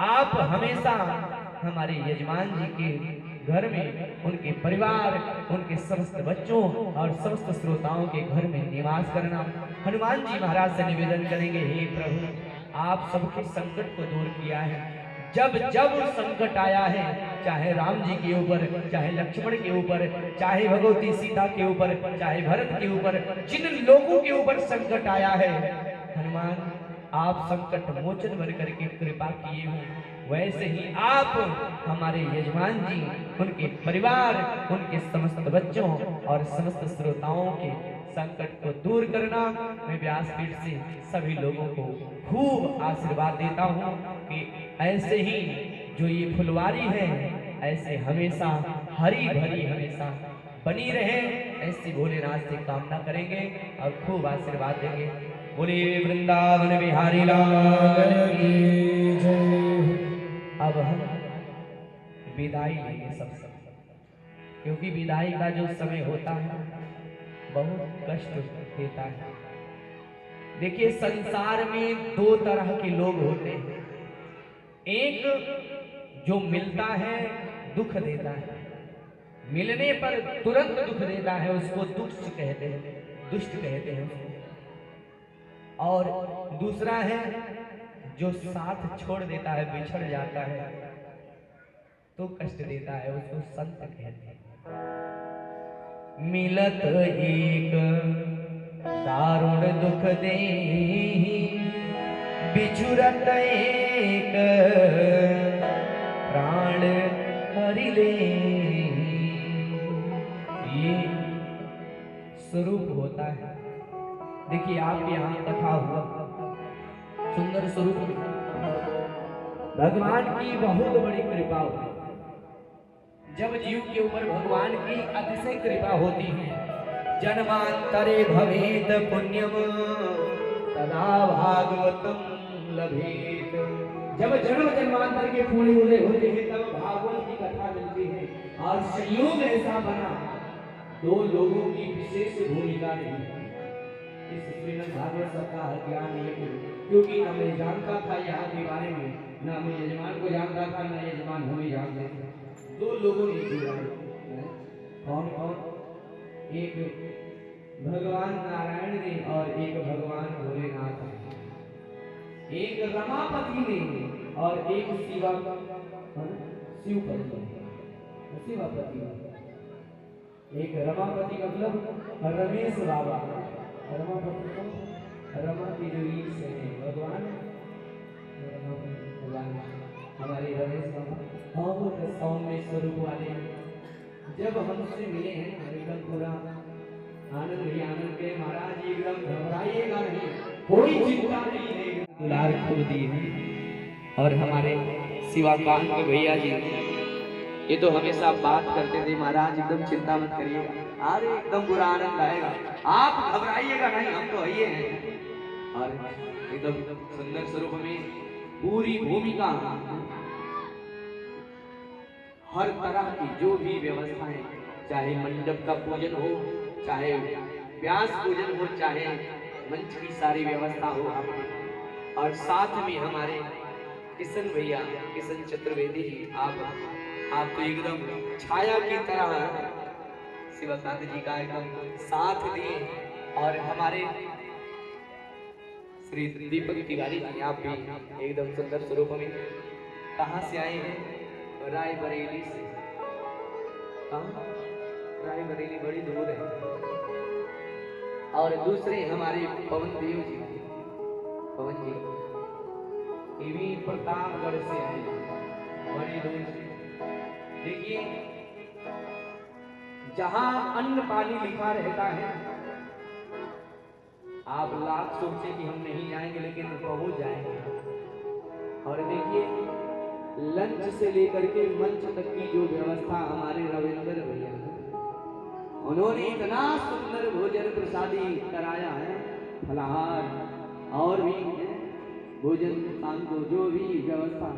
आप हमेशा हमारे यजमान जी के घर में, उनके परिवार, उनके समस्त बच्चों और समस्त श्रोताओं के घर में निवास करना। हनुमान जी महाराज से निवेदन करेंगे, हे प्रभु आप सबके संकट को दूर किया है, जब जब संकट आया है, चाहे राम जी के ऊपर, चाहे लक्ष्मण के ऊपर, चाहे भगवती सीता के ऊपर, चाहे भरत के ऊपर, जिन लोगों के ऊपर संकट आया है, हनुमान आप संकट मोचन बन करके कृपा किए हो, वैसे ही आप हमारे यजमान जी, उनके परिवार, उनके समस्त बच्चों और समस्त श्रोताओं के संकट को दूर करना। मैं व्यासपीठ से सभी लोगों को खूब आशीर्वाद देता हूँ कि ऐसे ही जो ये फुलवारी है ऐसे हमेशा हरी भरी हमेशा बनी रहे, ऐसी भोलेनाथ से कामना करेंगे और खूब आशीर्वाद देंगे। बोले वृंदावन बिहारी लाल की जय। अब हम विदाई लेंगे सब, क्योंकि विदाई का जो समय होता है बहुत कष्ट देता है। देखिए संसार में दो तरह के लोग होते हैं, एक जो मिलता है दुख देता है, मिलने पर तुरंत दुख देता है, उसको दुष्ट कहते हैं, दुष्ट कहते हैं। और दूसरा है जो साथ छोड़ देता है, बिछड़ जाता है तो कष्ट देता है, उसको संत कहते हैं। मिलत एक दारुण दुख देहि, बिछुरत एक प्राण हरि लेहि। ये स्वरूप होता है। देखिए आपके यहाँ कथा हुआ, सुंदर स्वरूप में भगवान की बहुत बड़ी कृपा हुई। जब जीव के ऊपर भगवान की अतिशय कृपा होती है, जन्मांतरे भवेत पुण्यम तदा भागवतम लभेत। जब जन्म जन्मांतर के पूरे पूरे होते हैं तब भागवत की कथा मिलती है। और संयोग ऐसा बना, दो लोगों की विशेष भूमिका रही इस श्रीमद् भागवत सप्ताह ज्ञान में, क्योंकि न मैं जानता था यहाँ के बारे में, न मैं यजमान को जानता था, न यजमान हमें जानते थे। दो लोगों ने जुड़ा, कौन कौन? एक भगवान नारायण ने और एक भगवान भोलेनाथ ने। एक रमापति ने और एक शिवपति ने। एक रमापति मतलब रमेश बाबा, रमापति को रमा की जो ईश है भगवान हमारे रमेश बाबा और सौम्य स्वरूप वाले। जब हमसे मिले हैं एकदम पूरा आनंद ही आनंद के। महाराज जी एकदम घबराइएगा नहीं, कोई चिंता नहीं है, दुलार खो दिए हैं। और हमारे शिवाकांत भैया जी ये तो हमेशा बात करते थे, महाराज एकदम चिंता मत करिएगा, अरे एकदम पूरा आनंद आएगा, आप घबराइएगा नहीं, हम तो आइए हैं। और एकदम सुंदर स्वरूप में पूरी भूमिका, हर तरह की जो भी व्यवस्थाएं, चाहे मंडप का पूजन हो, चाहे व्यास पूजन हो, चाहे मंच की सारी व्यवस्था हो आपने। और साथ में हमारे किशन भैया, किशन चतुर्वेदी जी, आप तो एकदम छाया की तरह शिवकांत जी का एकदम साथ दिए। और हमारे श्री दीपक तिवारी जी, आप भी एकदम सुंदर स्वरूप में। कहाँ से आए हैं? रायबरेली से। कहाँ? रायबरेली बड़ी दूर है। और दूसरे हमारे पवन देव जी, पवन जी ये भी प्रतापगढ़ से आए, बड़ी दूर से। देखिए, जहां अन्न पानी लिखा रहता है, आप लाख सोचे कि हम नहीं जाएंगे, लेकिन पहुंच जाएंगे। और देखिए, लंच से लेकर के मंच तक की जो व्यवस्था हमारे रविंद्र भैया, उन्होंने इतना सुंदर भोजन प्रसादी कराया है, फलाहार और भी भोजन शाम को जो भी व्यवस्था,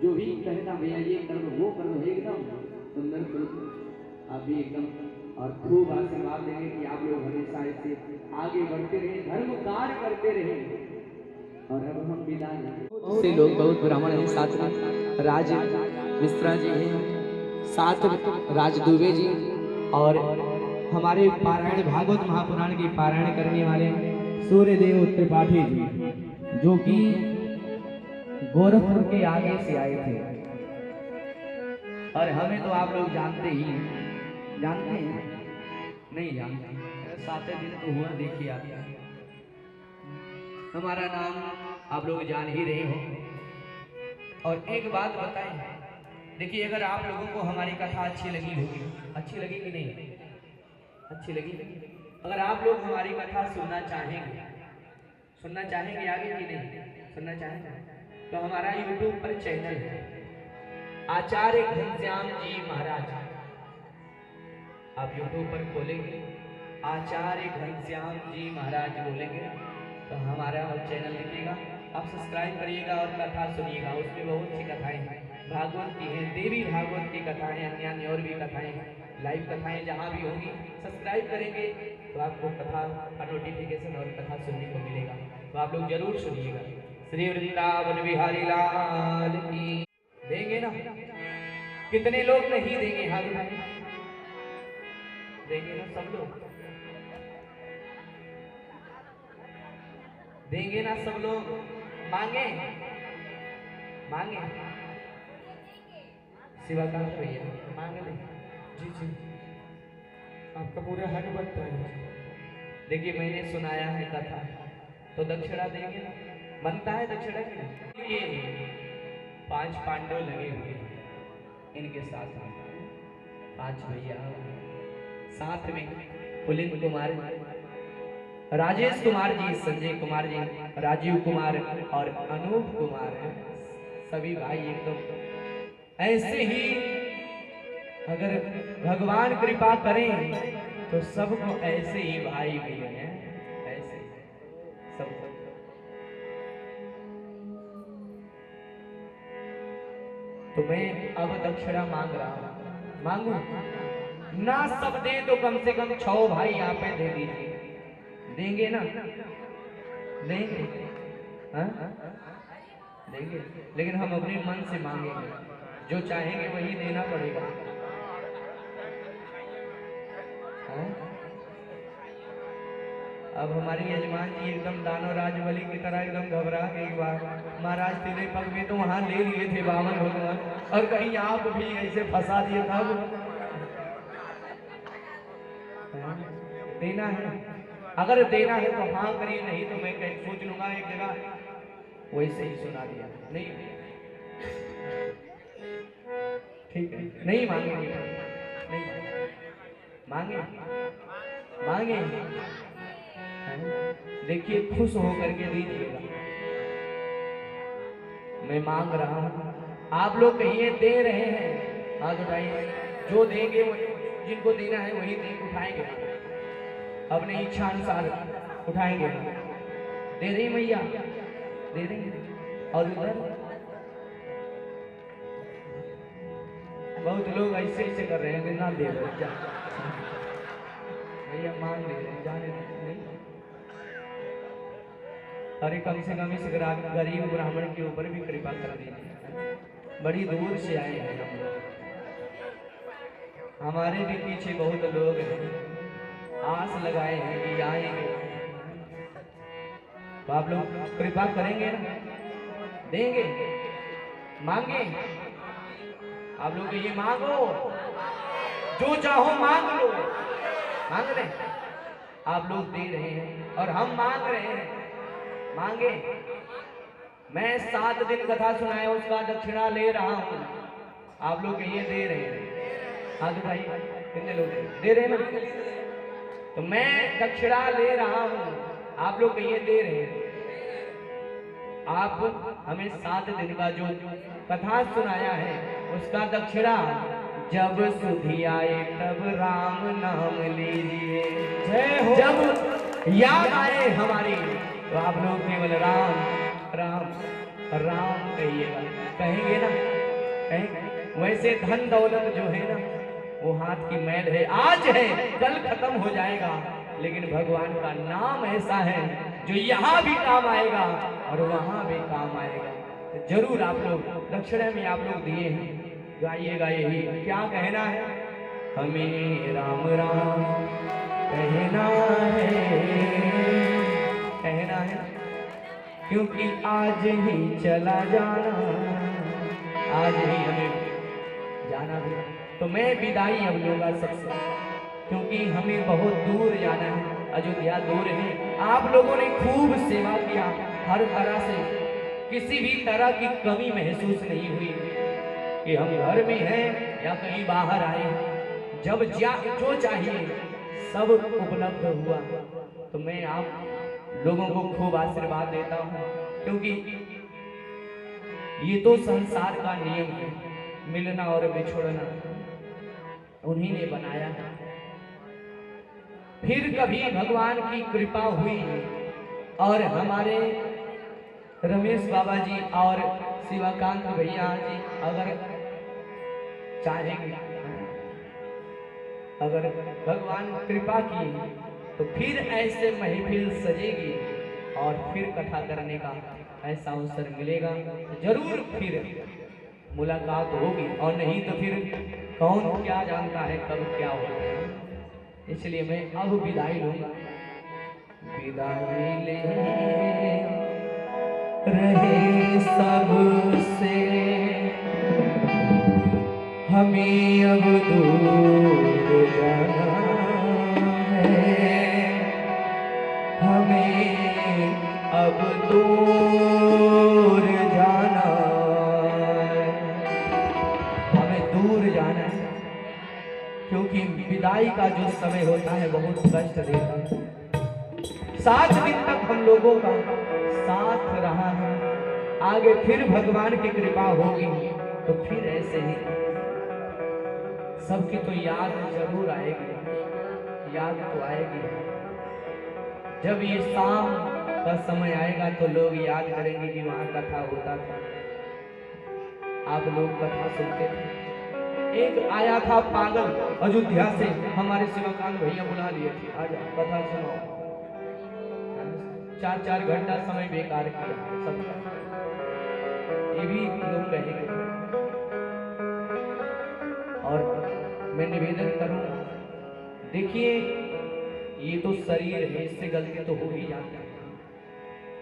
जो भी कहना भैया ये कर दो वो कर दो, एकदम सुंदर स्वरूप। आप भी एकदम और खूब आशीर्वाद देंगे कि आप लोग हमेशा ऐसे आगे बढ़ते रहे, धर्म कार्य करते रहे। और अब हम विदा से लोग बहुत ब्राह्मण हैं, साथ में राज मिश्रा जी हैं, साथ में राज दुबे जी, और हमारे पारायण भागवत महापुराण की पारायण करने वाले सूर्यदेव त्रिपाठी जी, जो कि गोरखपुर के आगे से आए थे। और हमें तो आप लोग जानते ही जानते हैं, नहीं जानते, 7 दिन तो हुआ, देखिए आप हमारा नाम आप लोग जान ही रहे हो। और एक बात बताएं, देखिए अगर आप लोगों को हमारी कथा अच्छी लगी होगी, अच्छी लगी कि नहीं? अच्छी लगी। अगर आप लोग हमारी कथा सुनना चाहेंगे आगे कि नहीं सुनना चाहेंगे, तो हमारा YouTube पर चैनल है आचार्य घनश्याम जी महाराज। आप YouTube पर खोलेंगे आचार्य घनश्याम जी महाराज बोलेंगे तो हमारा चैनल दिखेगा, आप सब्सक्राइब करिएगा और कथा सुनिएगा। उसमें बहुत सी कथाएं हैं, भागवत की हैं, देवी भागवत की कथाएं, अन्य और भी कथाएं हैं, लाइव कथाएं जहाँ भी होंगी सब्सक्राइब करेंगे तो आपको कथा का नोटिफिकेशन और कथा सुनने को मिलेगा, तो आप लोग जरूर सुनिएगा। श्री वृंदावन बिहारी लाल की। देंगे ना? कितने लोग नहीं देंगे? हाथ उठाएं, देंगे ना? सब लोग देंगे ना? सब लोग मांगे मांगे शिवाकांत भैया मांग ले। जी जी, आपका पूरा हक बनता है। देखिए मैंने सुनाया है कथा, तो दक्षिणा देंगे ना? बनता है दक्षिणा की ना? ये 5 पांडव लगे हुए हैं, इनके साथ 5 भैया, साथ में पुलिन कुमार, राजेश कुमार जी, संजय कुमार जी, राजीव कुमार और अनूप कुमार, सभी भाई एकदम ऐसे ही अगर भगवान कृपा करें तो सबको ऐसे ही भाई मिले हैं, ऐसे सबको। तो मैं अब दक्षिणा मांग रहा हूं, मांगू ना सब दे तो कम से कम 6 भाई यहाँ पे दे दीजिए। देंगे ना? देंगे? हाँ? देंगे, लेकिन हम अपने मन से मांगेंगे, जो चाहेंगे वही देना पड़ेगा। हाँ? अब हमारे यजमान जी एकदम दानव राजबली की तरह एकदम घबरा के एक बार महाराज तेरे पग में तो वहां ले लिए थे बामन भगवान, और कहीं आप भी ऐसे फंसा दिए था। देना है, अगर देना है तो हाँ करिए, नहीं तो मैं कहीं सोच लूंगा एक जगह। वैसे ही सुना दिया, नहीं ठीक है, नहीं मांगेंगे, नहीं मांगे, मांगे। देखिए खुश होकर के दीजिएगा। मैं मांग रहा हूं, आप लोग कहिए दे रहे हैं, हाथ उठाइए। जो देंगे वो, जिनको देना है वही दे उठाएंगे, अपने इच्छा अनुसार उठाएंगे। दे रही मैया, दे रही। और उधर बहुत लोग ऐसे ऐसे कर रहे हैं, ना दे भैया मांग ले, जाने नहीं। अरे कम से कम इस गरीब ब्राह्मण के ऊपर भी कृपा कर दीजिए। बड़ी दूर से आए हैं हम लोग, हमारे भी पीछे बहुत लोग हैं, आस लगाए हैं कि आएंगे। तो आप लोग कृपा करेंगे ना? देंगे? मांगे? आप लोग ये मांगो, जो चाहो मांग लो, मांग रहे। आप लोग दे रहे हैं और हम मांग रहे हैं, मांगे। मैं 7 दिन कथा सुनाए उसका दक्षिणा ले रहा हूं, आप लोग ये दे रहे हैं। हाँ तो भाई कितने लोग दे रहे हैं ना? तो मैं दक्षिणा ले रहा हूं, आप लोग ये दे रहे हैं। आप हमें 7 दिन का जो कथा सुनाया है उसका दक्षिणा जब सुधी आए तब राम नाम लीजिए। जय हो। जब याद आए हमारी तो आप लोग केवल राम राम राम कहिएगा, कहेंगे ना? कहेंगे। वैसे धन दौलत जो है ना वो हाथ की मैल है, आज है कल खत्म हो जाएगा, लेकिन भगवान का नाम ऐसा है जो यहाँ भी काम आएगा और वहां भी काम आएगा। तो जरूर आप लोग दक्षिणा में आप लोग दिए हैं, गाइएगा यही। क्या कहना है? हमें राम राम कहना है, कहना है, क्योंकि आज ही चला जाना, आज ही हमें जाना भी। तो मैं विदाई अब लूंगा सबसे, क्योंकि हमें बहुत दूर जाना है, अयोध्या दूर है। आप लोगों ने खूब सेवा किया, हर तरह से किसी भी तरह की कमी महसूस नहीं हुई कि हम घर में हैं या कहीं बाहर आए। जब जो चाहिए सब उपलब्ध हुआ। तो मैं आप लोगों को खूब आशीर्वाद देता हूँ, क्योंकि ये तो संसार का नियम है, मिलना और बिछोड़ना उन्हीं ने बनाया है। फिर कभी भगवान की कृपा हुई और हमारे रमेश बाबा जी और शिवाकांत भैया जी अगर चाहेंगे, अगर भगवान कृपा की तो फिर ऐसे महफिल सजेगी और फिर कथा करने का ऐसा अवसर मिलेगा। जरूर फिर मुलाकात होगी, और नहीं तो फिर कौन क्या जानता है कब क्या होगा। इसलिए मैं अब विदाई लूंगा। विदाई ले रहे सबसे हमें अब दूर जाना है, हमें अब दूर जाना है, हमें दूर जाना है। क्योंकि विदाई का जो समय होता है बहुत कष्ट देता है। 7 दिन तक हम लोगों का साथ रहा है, आगे फिर भगवान की कृपा होगी तो फिर ऐसे ही सबकी तो याद जरूर आएगी, याद तो आएगी। जब ये शाम का समय आएगा तो लोग याद करेंगे कि वहां कथा होता था, आप लोग कथा सुनते थे। एक आया था पागल अयोध्या से, हमारे शिवकांत भैया बुला लिए थे, आजा कथा सुनो। 4-4 घंटा समय बेकार किया सबका, ये भी लोग कहेंगे। और मैं निवेदन करूंगा, देखिए ये तो शरीर है, इससे गलती तो हो ही जाती है,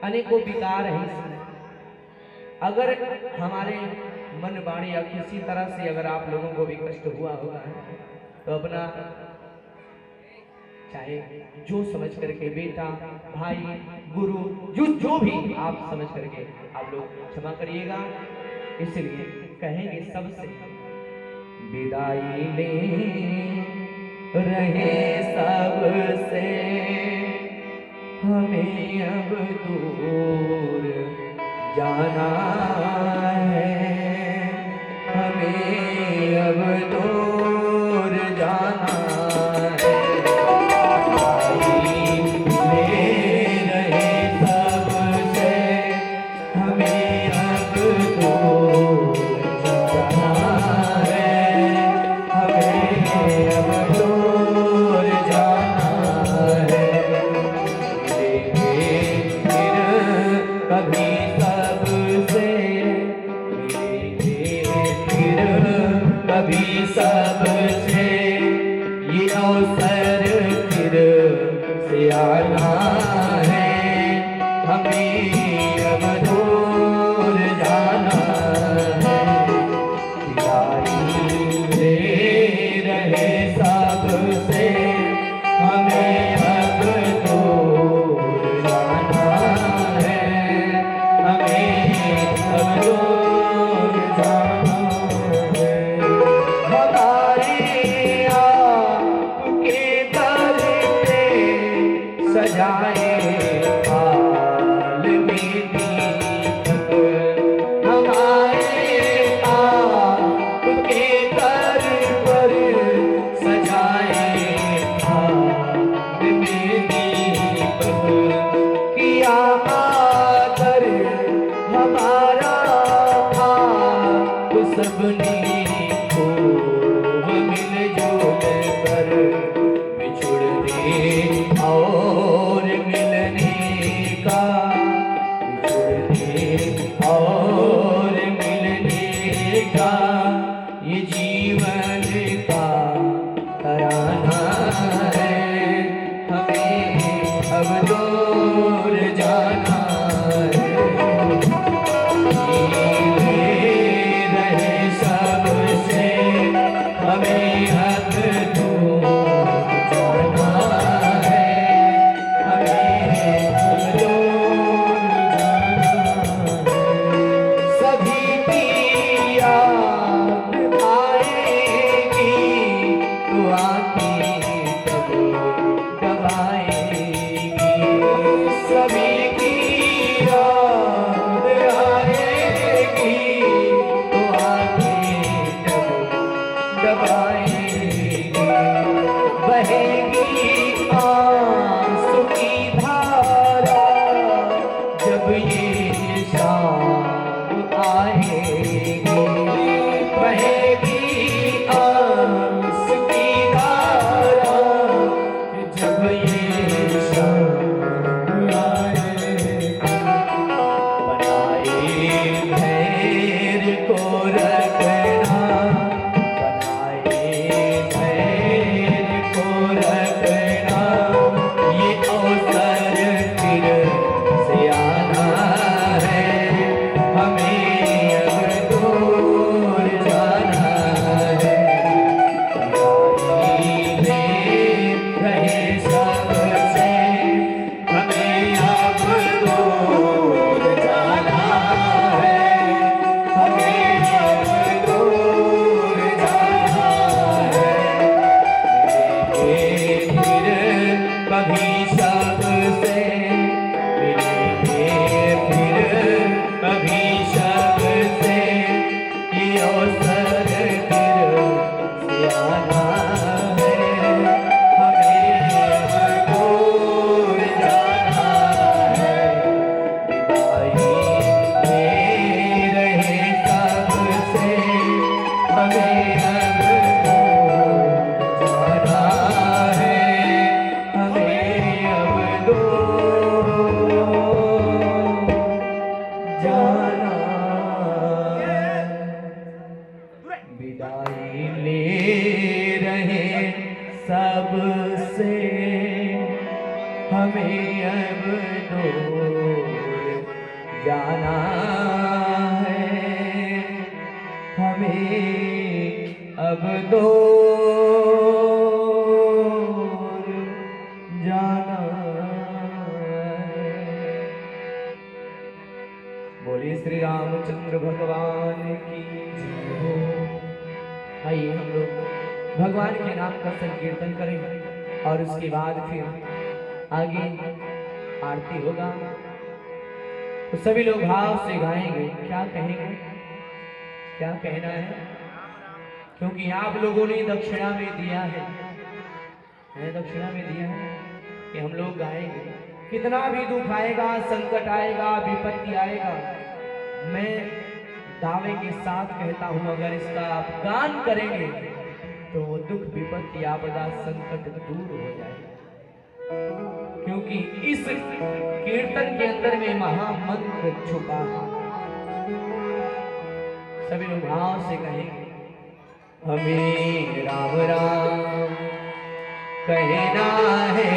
अनेकों विकार है इसमें। अगर हमारे मन वाणी या किसी तरह से अगर आप लोगों को भी कष्ट हुआ होगा तो अपना चाहे जो समझ करके, बेटा भाई गुरु जो भी आप समझ करके आप लोग क्षमा करिएगा। इसलिए कहेंगे सबसे विदाई ले रहे सबसे, हमें अब दूर जाना है, हमें अब दूर जाना है। ले रहे सबसे, हमें अब दूर जाना है, हमें अब दूर जाना है। कभी सबसे कभी सबसे ये अवसर फिर से आना है, हमें अब दूर जाना है। विदाई ले रहे सबसे, हमें अब दूर जाना है, हमें अब दूर जाना है। हमारे आपके दर पे सजाए हाल में दीपक, हमारे आपके दर पर सजाए हाल में दीपक। किया आदर हमारा आप सबने मिलजुल कर, बिछुड़ने और मिलने का, बिछुड़ने और मिलने का ये जीवन का तराना है, हमें अब दूर जाना है। रहे सबसे, हमें अब दूर जाना है, हमें अब दूर जाना है। सभी की याद आएगी तो आके तब दबाएगी, सभी की याद आएगी तो आके तब दबाएगी। बहेगी आंसू की धारा जब ये शाम आएगी, बहेगी आंसू की धारा जब ये शाम आएगी। बनाए धैर्य को रखना, बनाए धैर्य को रखना, ये अवसर फिर से आना है, हमें अब दूर अब दूर जाना है। बोले श्री रामचंद्र भगवान की जय हो। आइए हम लोग भगवान के नाम का संकीर्तन करें और उसके बाद फिर आगे आरती होगा। तो सभी लोग भाव से गाएंगे। क्या कहेंगे, क्या कहना है? क्योंकि आप लोगों ने दक्षिणा में दिया है, दक्षिणा में दिया है कि हम लोग गाएंगे। कितना भी दुख आएगा, संकट आएगा, विपत्ति आएगा, मैं दावे के साथ कहता हूं अगर इसका आप गान करेंगे तो वो दुख, विपत्ति, आपदा, संकट दूर हो जाएगा। क्योंकि इस कीर्तन के अंदर में महामंत्र छुपा है। सभी लोग भाव से कहेंगे। हमें राम राम कहना है,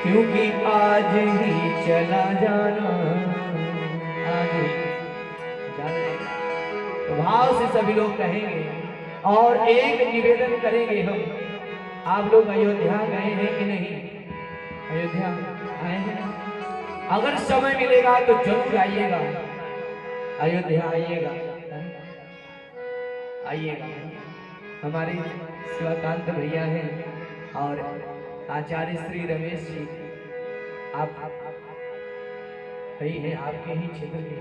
क्योंकि आज ही चला जाना, आज ही जाना है। तो भाव से सभी लोग कहेंगे और एक निवेदन करेंगे हम। आप लोग अयोध्या गए हैं कि नहीं? अयोध्या आए हैं? अगर समय मिलेगा तो जरूर आइएगा, अयोध्या आइएगा, आइएगा। हमारे शिवकांत भैया हैं और आचार्य श्री रमेश जी, आप सही हैं, आपके ही क्षेत्र के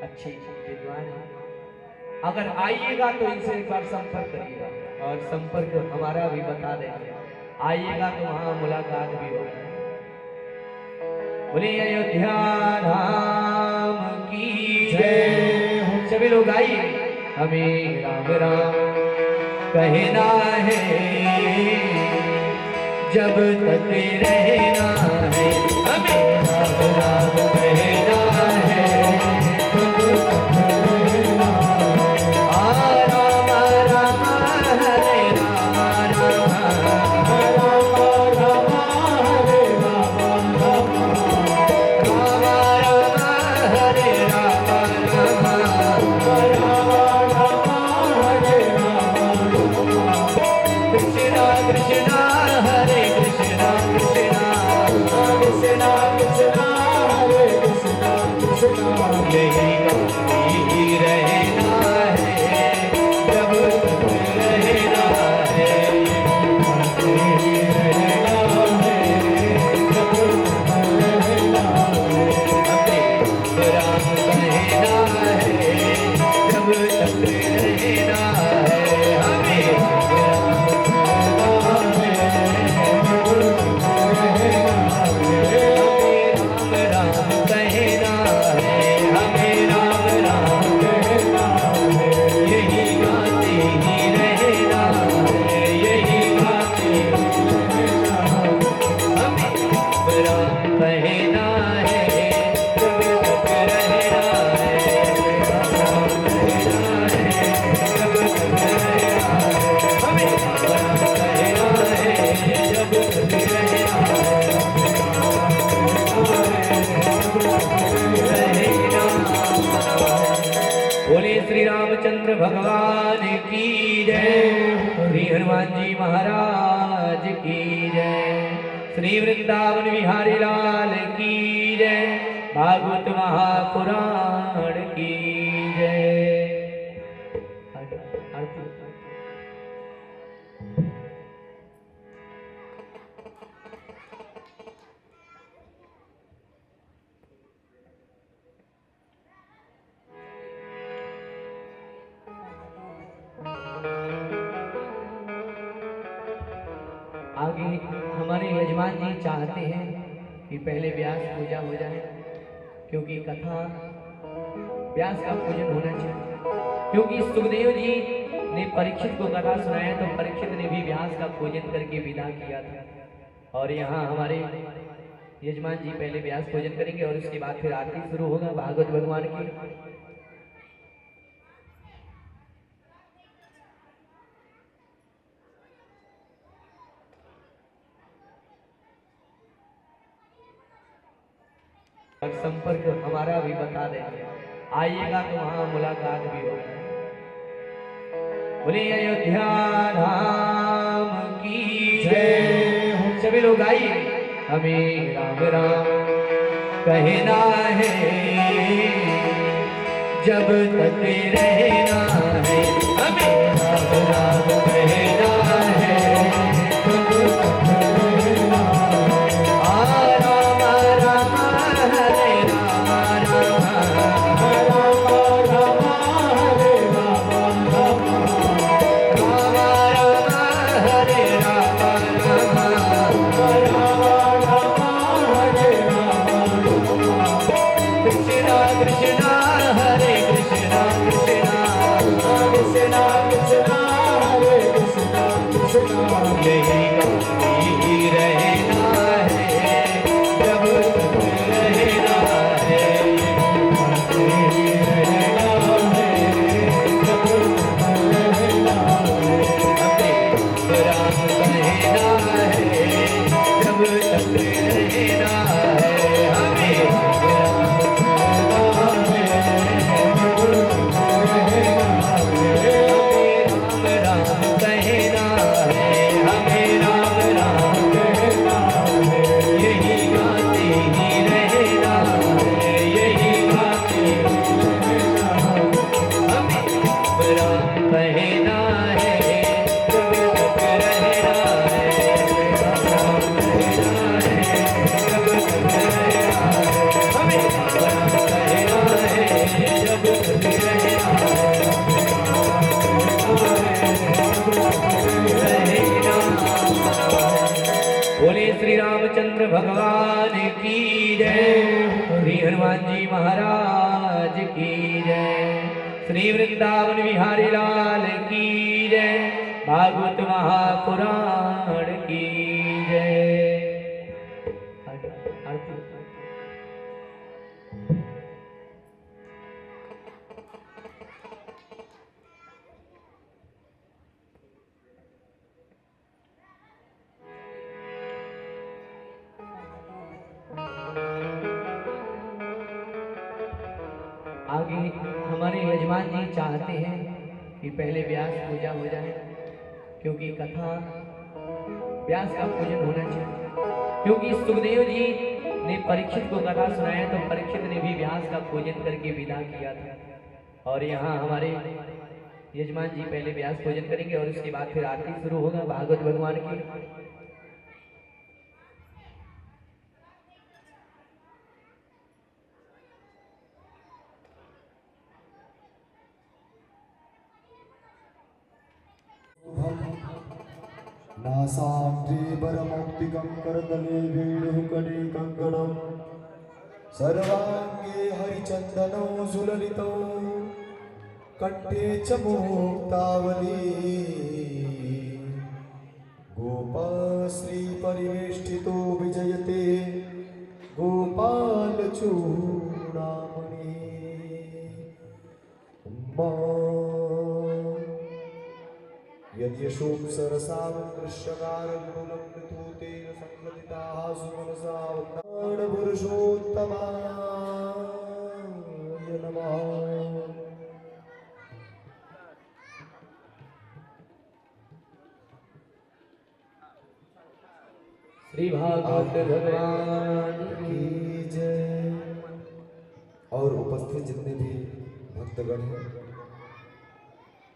अच्छे विद्वान हैं। अगर आइएगा तो इनसे एक बार संपर्क करिएगा और संपर्क हमारा भी बता देंगे। आइएगा तो वहां मुलाकात भी होगी। बोले अयोध्या धाम की जय हो। सभी लोग आइए। हमें राम राम कहना है, जब तक रहना है। हमें राम राम कहना है, जब तक रहना है। राम राम हरे राम, राम राम हरे राम, राम राम हरे राम, कृष्णा कृष्णा हरे कृष्णा, कृष्णा कृष्णा कृष्णा हरे कृष्णा, कृष्णा यही गति रहना है, जब तक रहना है, यही रहना है, जब तक रहना है। हमें राम कहना है, जब तक रहना है। हमें बोले श्री रामचंद्र भगवान की जय, श्री हनुमान जी महाराज की जय, श्री वृंदावन बिहारी लाल की जय, भागवत महापुराण की जय। आगे हमारे यजमान जी चाहते हैं कि पहले व्यास पूजा हो जाए, क्योंकि कथा व्यास का पूजन होना चाहिए। क्योंकि सुखदेव जी ने परीक्षित को कथा सुनाया तो परीक्षित ने भी व्यास का पूजन करके विदा किया था। और यहाँ हमारे यजमान जी पहले व्यास पूजन करेंगे और उसके बाद फिर आरती शुरू होगा भागवत भगवान की। और संपर्क हमारा भी बता देंगे। आइएगा तो वहां मुलाकात भी होगी। बोलिए अयोध्या धाम की जय। सभी लोग आइए। हमें राम राम कहना है जब तक रहना है, हमें राम राम कहना है जब तक रहना है। राम राम हरे राम राम राम राम हरे राम राम राम राम हरे राम राम हरे राम। कृष्णा कृष्णा हरे कृष्णा कृष्णा कृष्णा कृष्णा हरे कृष्णा कृष्णा। यही गाती रहना है जब तक रहना है, यही रहना है जब तक रहना है। हमें राम कहना है जब तक रहना है, हमें श्री रामचंद्र भगवान की जय। श्री हनुमान जी महाराज की जय। श्री वृंदावन बिहारी लाल की जय। भागवत महापुराण की जय। आगे हमारे यजमान जी चाहते हैं कि पहले व्यास पूजा हो जाए, क्योंकि कथा व्यास का पूजन होना चाहिए। क्योंकि सुखदेव जी ने परीक्षित को कथा सुनाया तो परीक्षित ने भी व्यास का पूजन करके विदा किया था। और यहाँ हमारे यजमान जी पहले व्यास पूजन करेंगे और उसके बाद फिर आरती शुरू होगा भागवत भगवान की। नासाग्रेवरमौक्तिकं करतले वेणुकणे कङ्कणं सर्वाङ्गे हरिचन्दनो सुललितो कण्ठे च मुक्तावली गोपाश्रीपरिवेष्टितो विजयते गोपालचूडामणि। यद्यशोक सरसावदृश्यकारगुणं विधूतेन संगदिताः सुमनसा पुरुषोत्तमाय नमः। श्री भागवत भगवान की जय। और उपस्थित जितने भी भक्तगण हैं,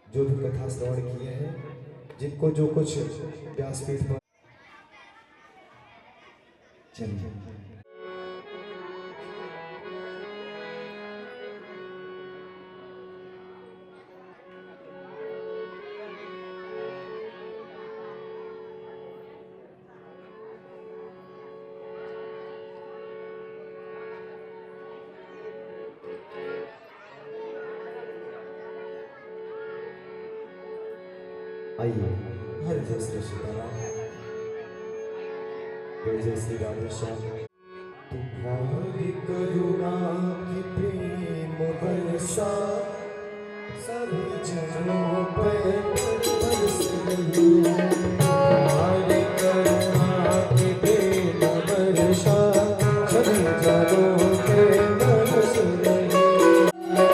जो भी कथा श्रवण किए हैं, जिनको जो कुछ व्यासपीठ पर चलिए। आइए हर जय श्री सीताराम, जय जय श्री राधेश्याम। तुम्हारी करुणा की प्रेम वर्षा सभी जनों पे बरस रही है। तुम्हारी करुणा की प्रेम वर्षा सभी जनों पे बरस रही है।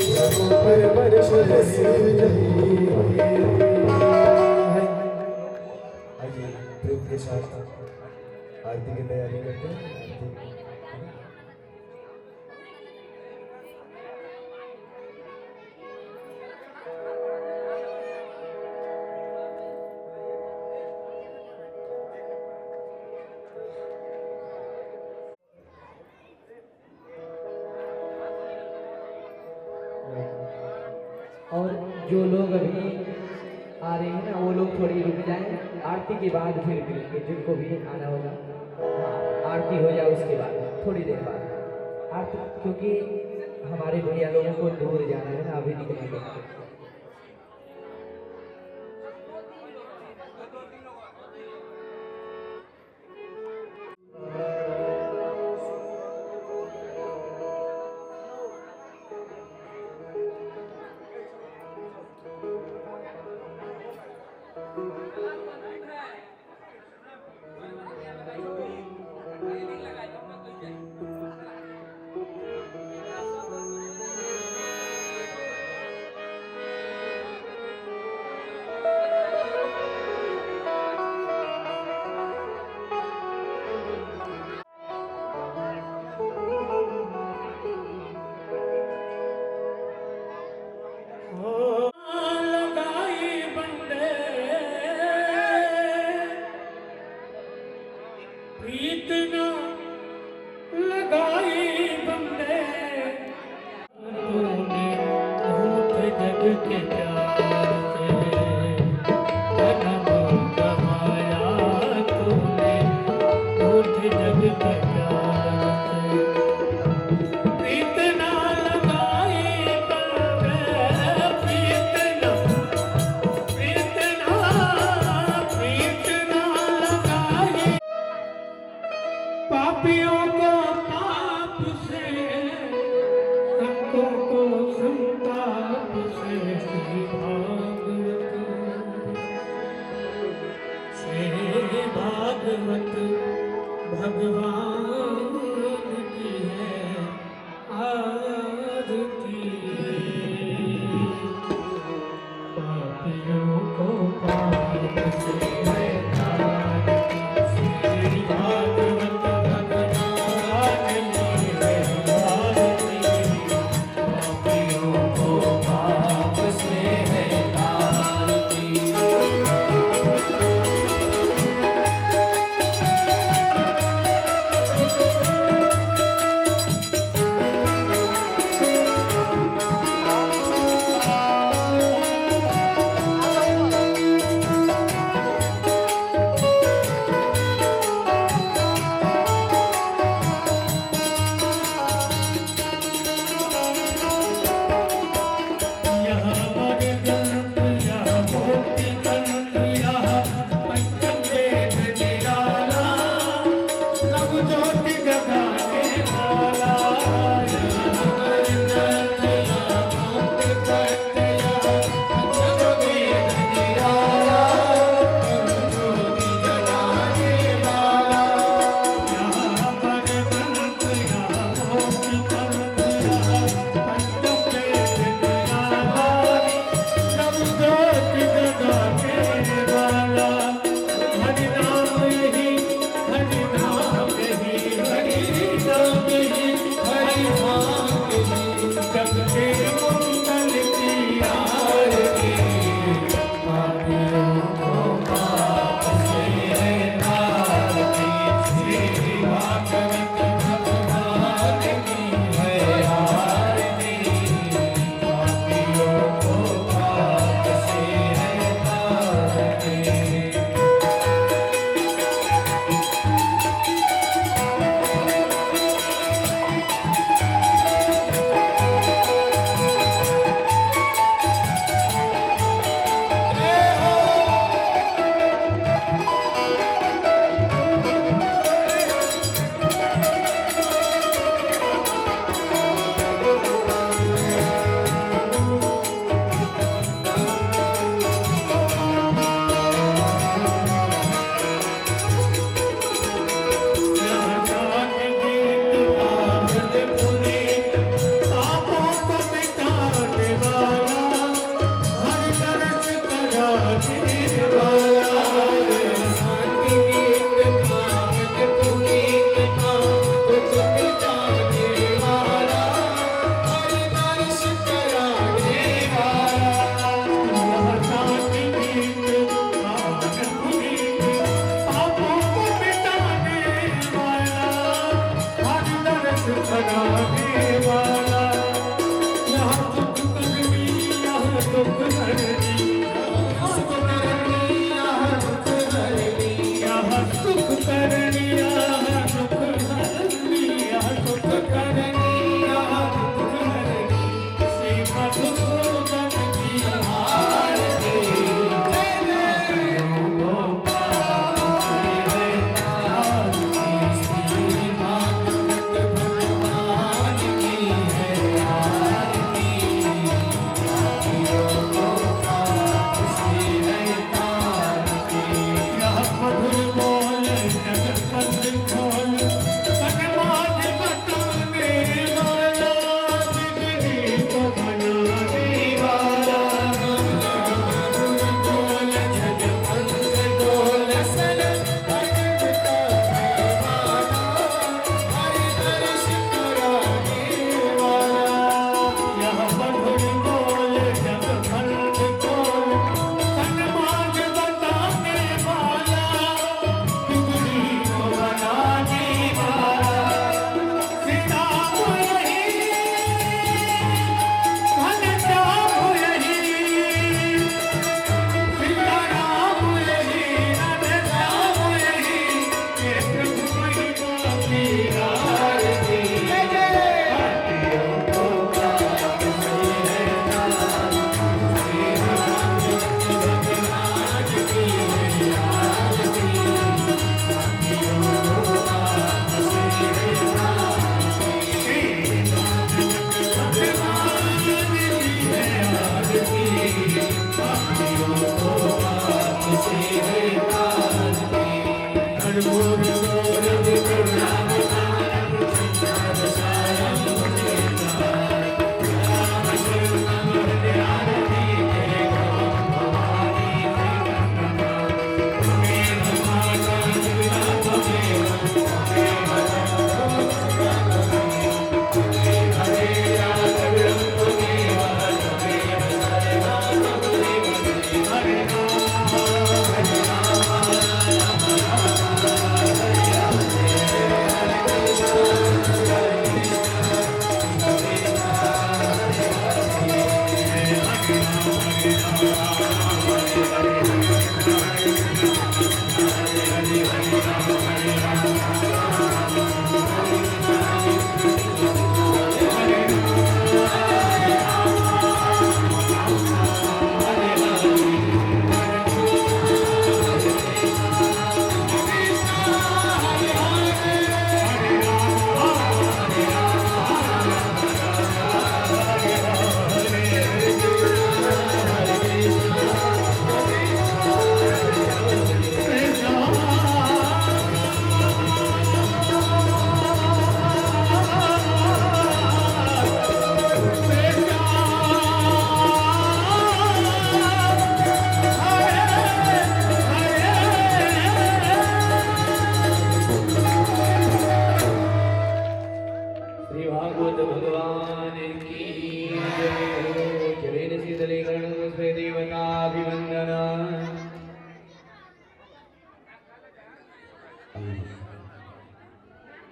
घरों पर वर्ष रहे नहीं। आइए प्रेम के साथ आरती की तैयारी करते हैं। और जो लोग अभी आ रहे हैं ना वो लोग थोड़ी रुक जाएं, आरती के बाद फिर मिलेंगे जिनको भी आना होगा। हाँ, आरती हो जाए उसके बाद थोड़ी देर बाद आरती, क्योंकि हमारे भैया लोगों को दूर जाना है ना अभी निकलेंगे। प्रीत न लगाई बंदे, तूने झूठ जग के प्यार से जन्म गवाया, तूने झूठ जग के प्यार से। प्रीत न लगाई बंदे, प्रीत न लगाई। पापियों को पाप से, संतों को संताप से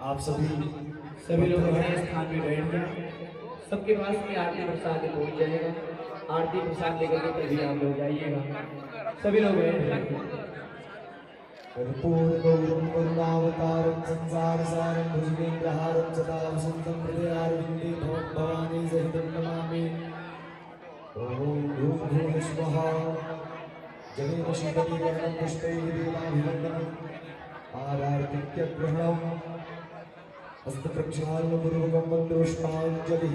आप सभी लोग अपने स्थान पे बैठ जाए। सबके पास में आरती प्रसाद पहुंच जाएगा। आरती प्रसाद लेकर के तभी आप लोग जाइएगा। सभी लोग बैठ जाए। कर्पूरगौरं करुणावतारं संसारसारं भुजगेन्द्रहारं सदा वसन्तं हृदयारविन्दे भवानी सहितं नमामि। ॐ भूर्भुवः स्वः जलेन शीतलीकरणं पुष्पैः देवाभिवन्दनम् आरार्तिक्यग्रहणम् हस्तप्रक्षालनपूर्वकं मन्त्रोष्पाञ्जलिः।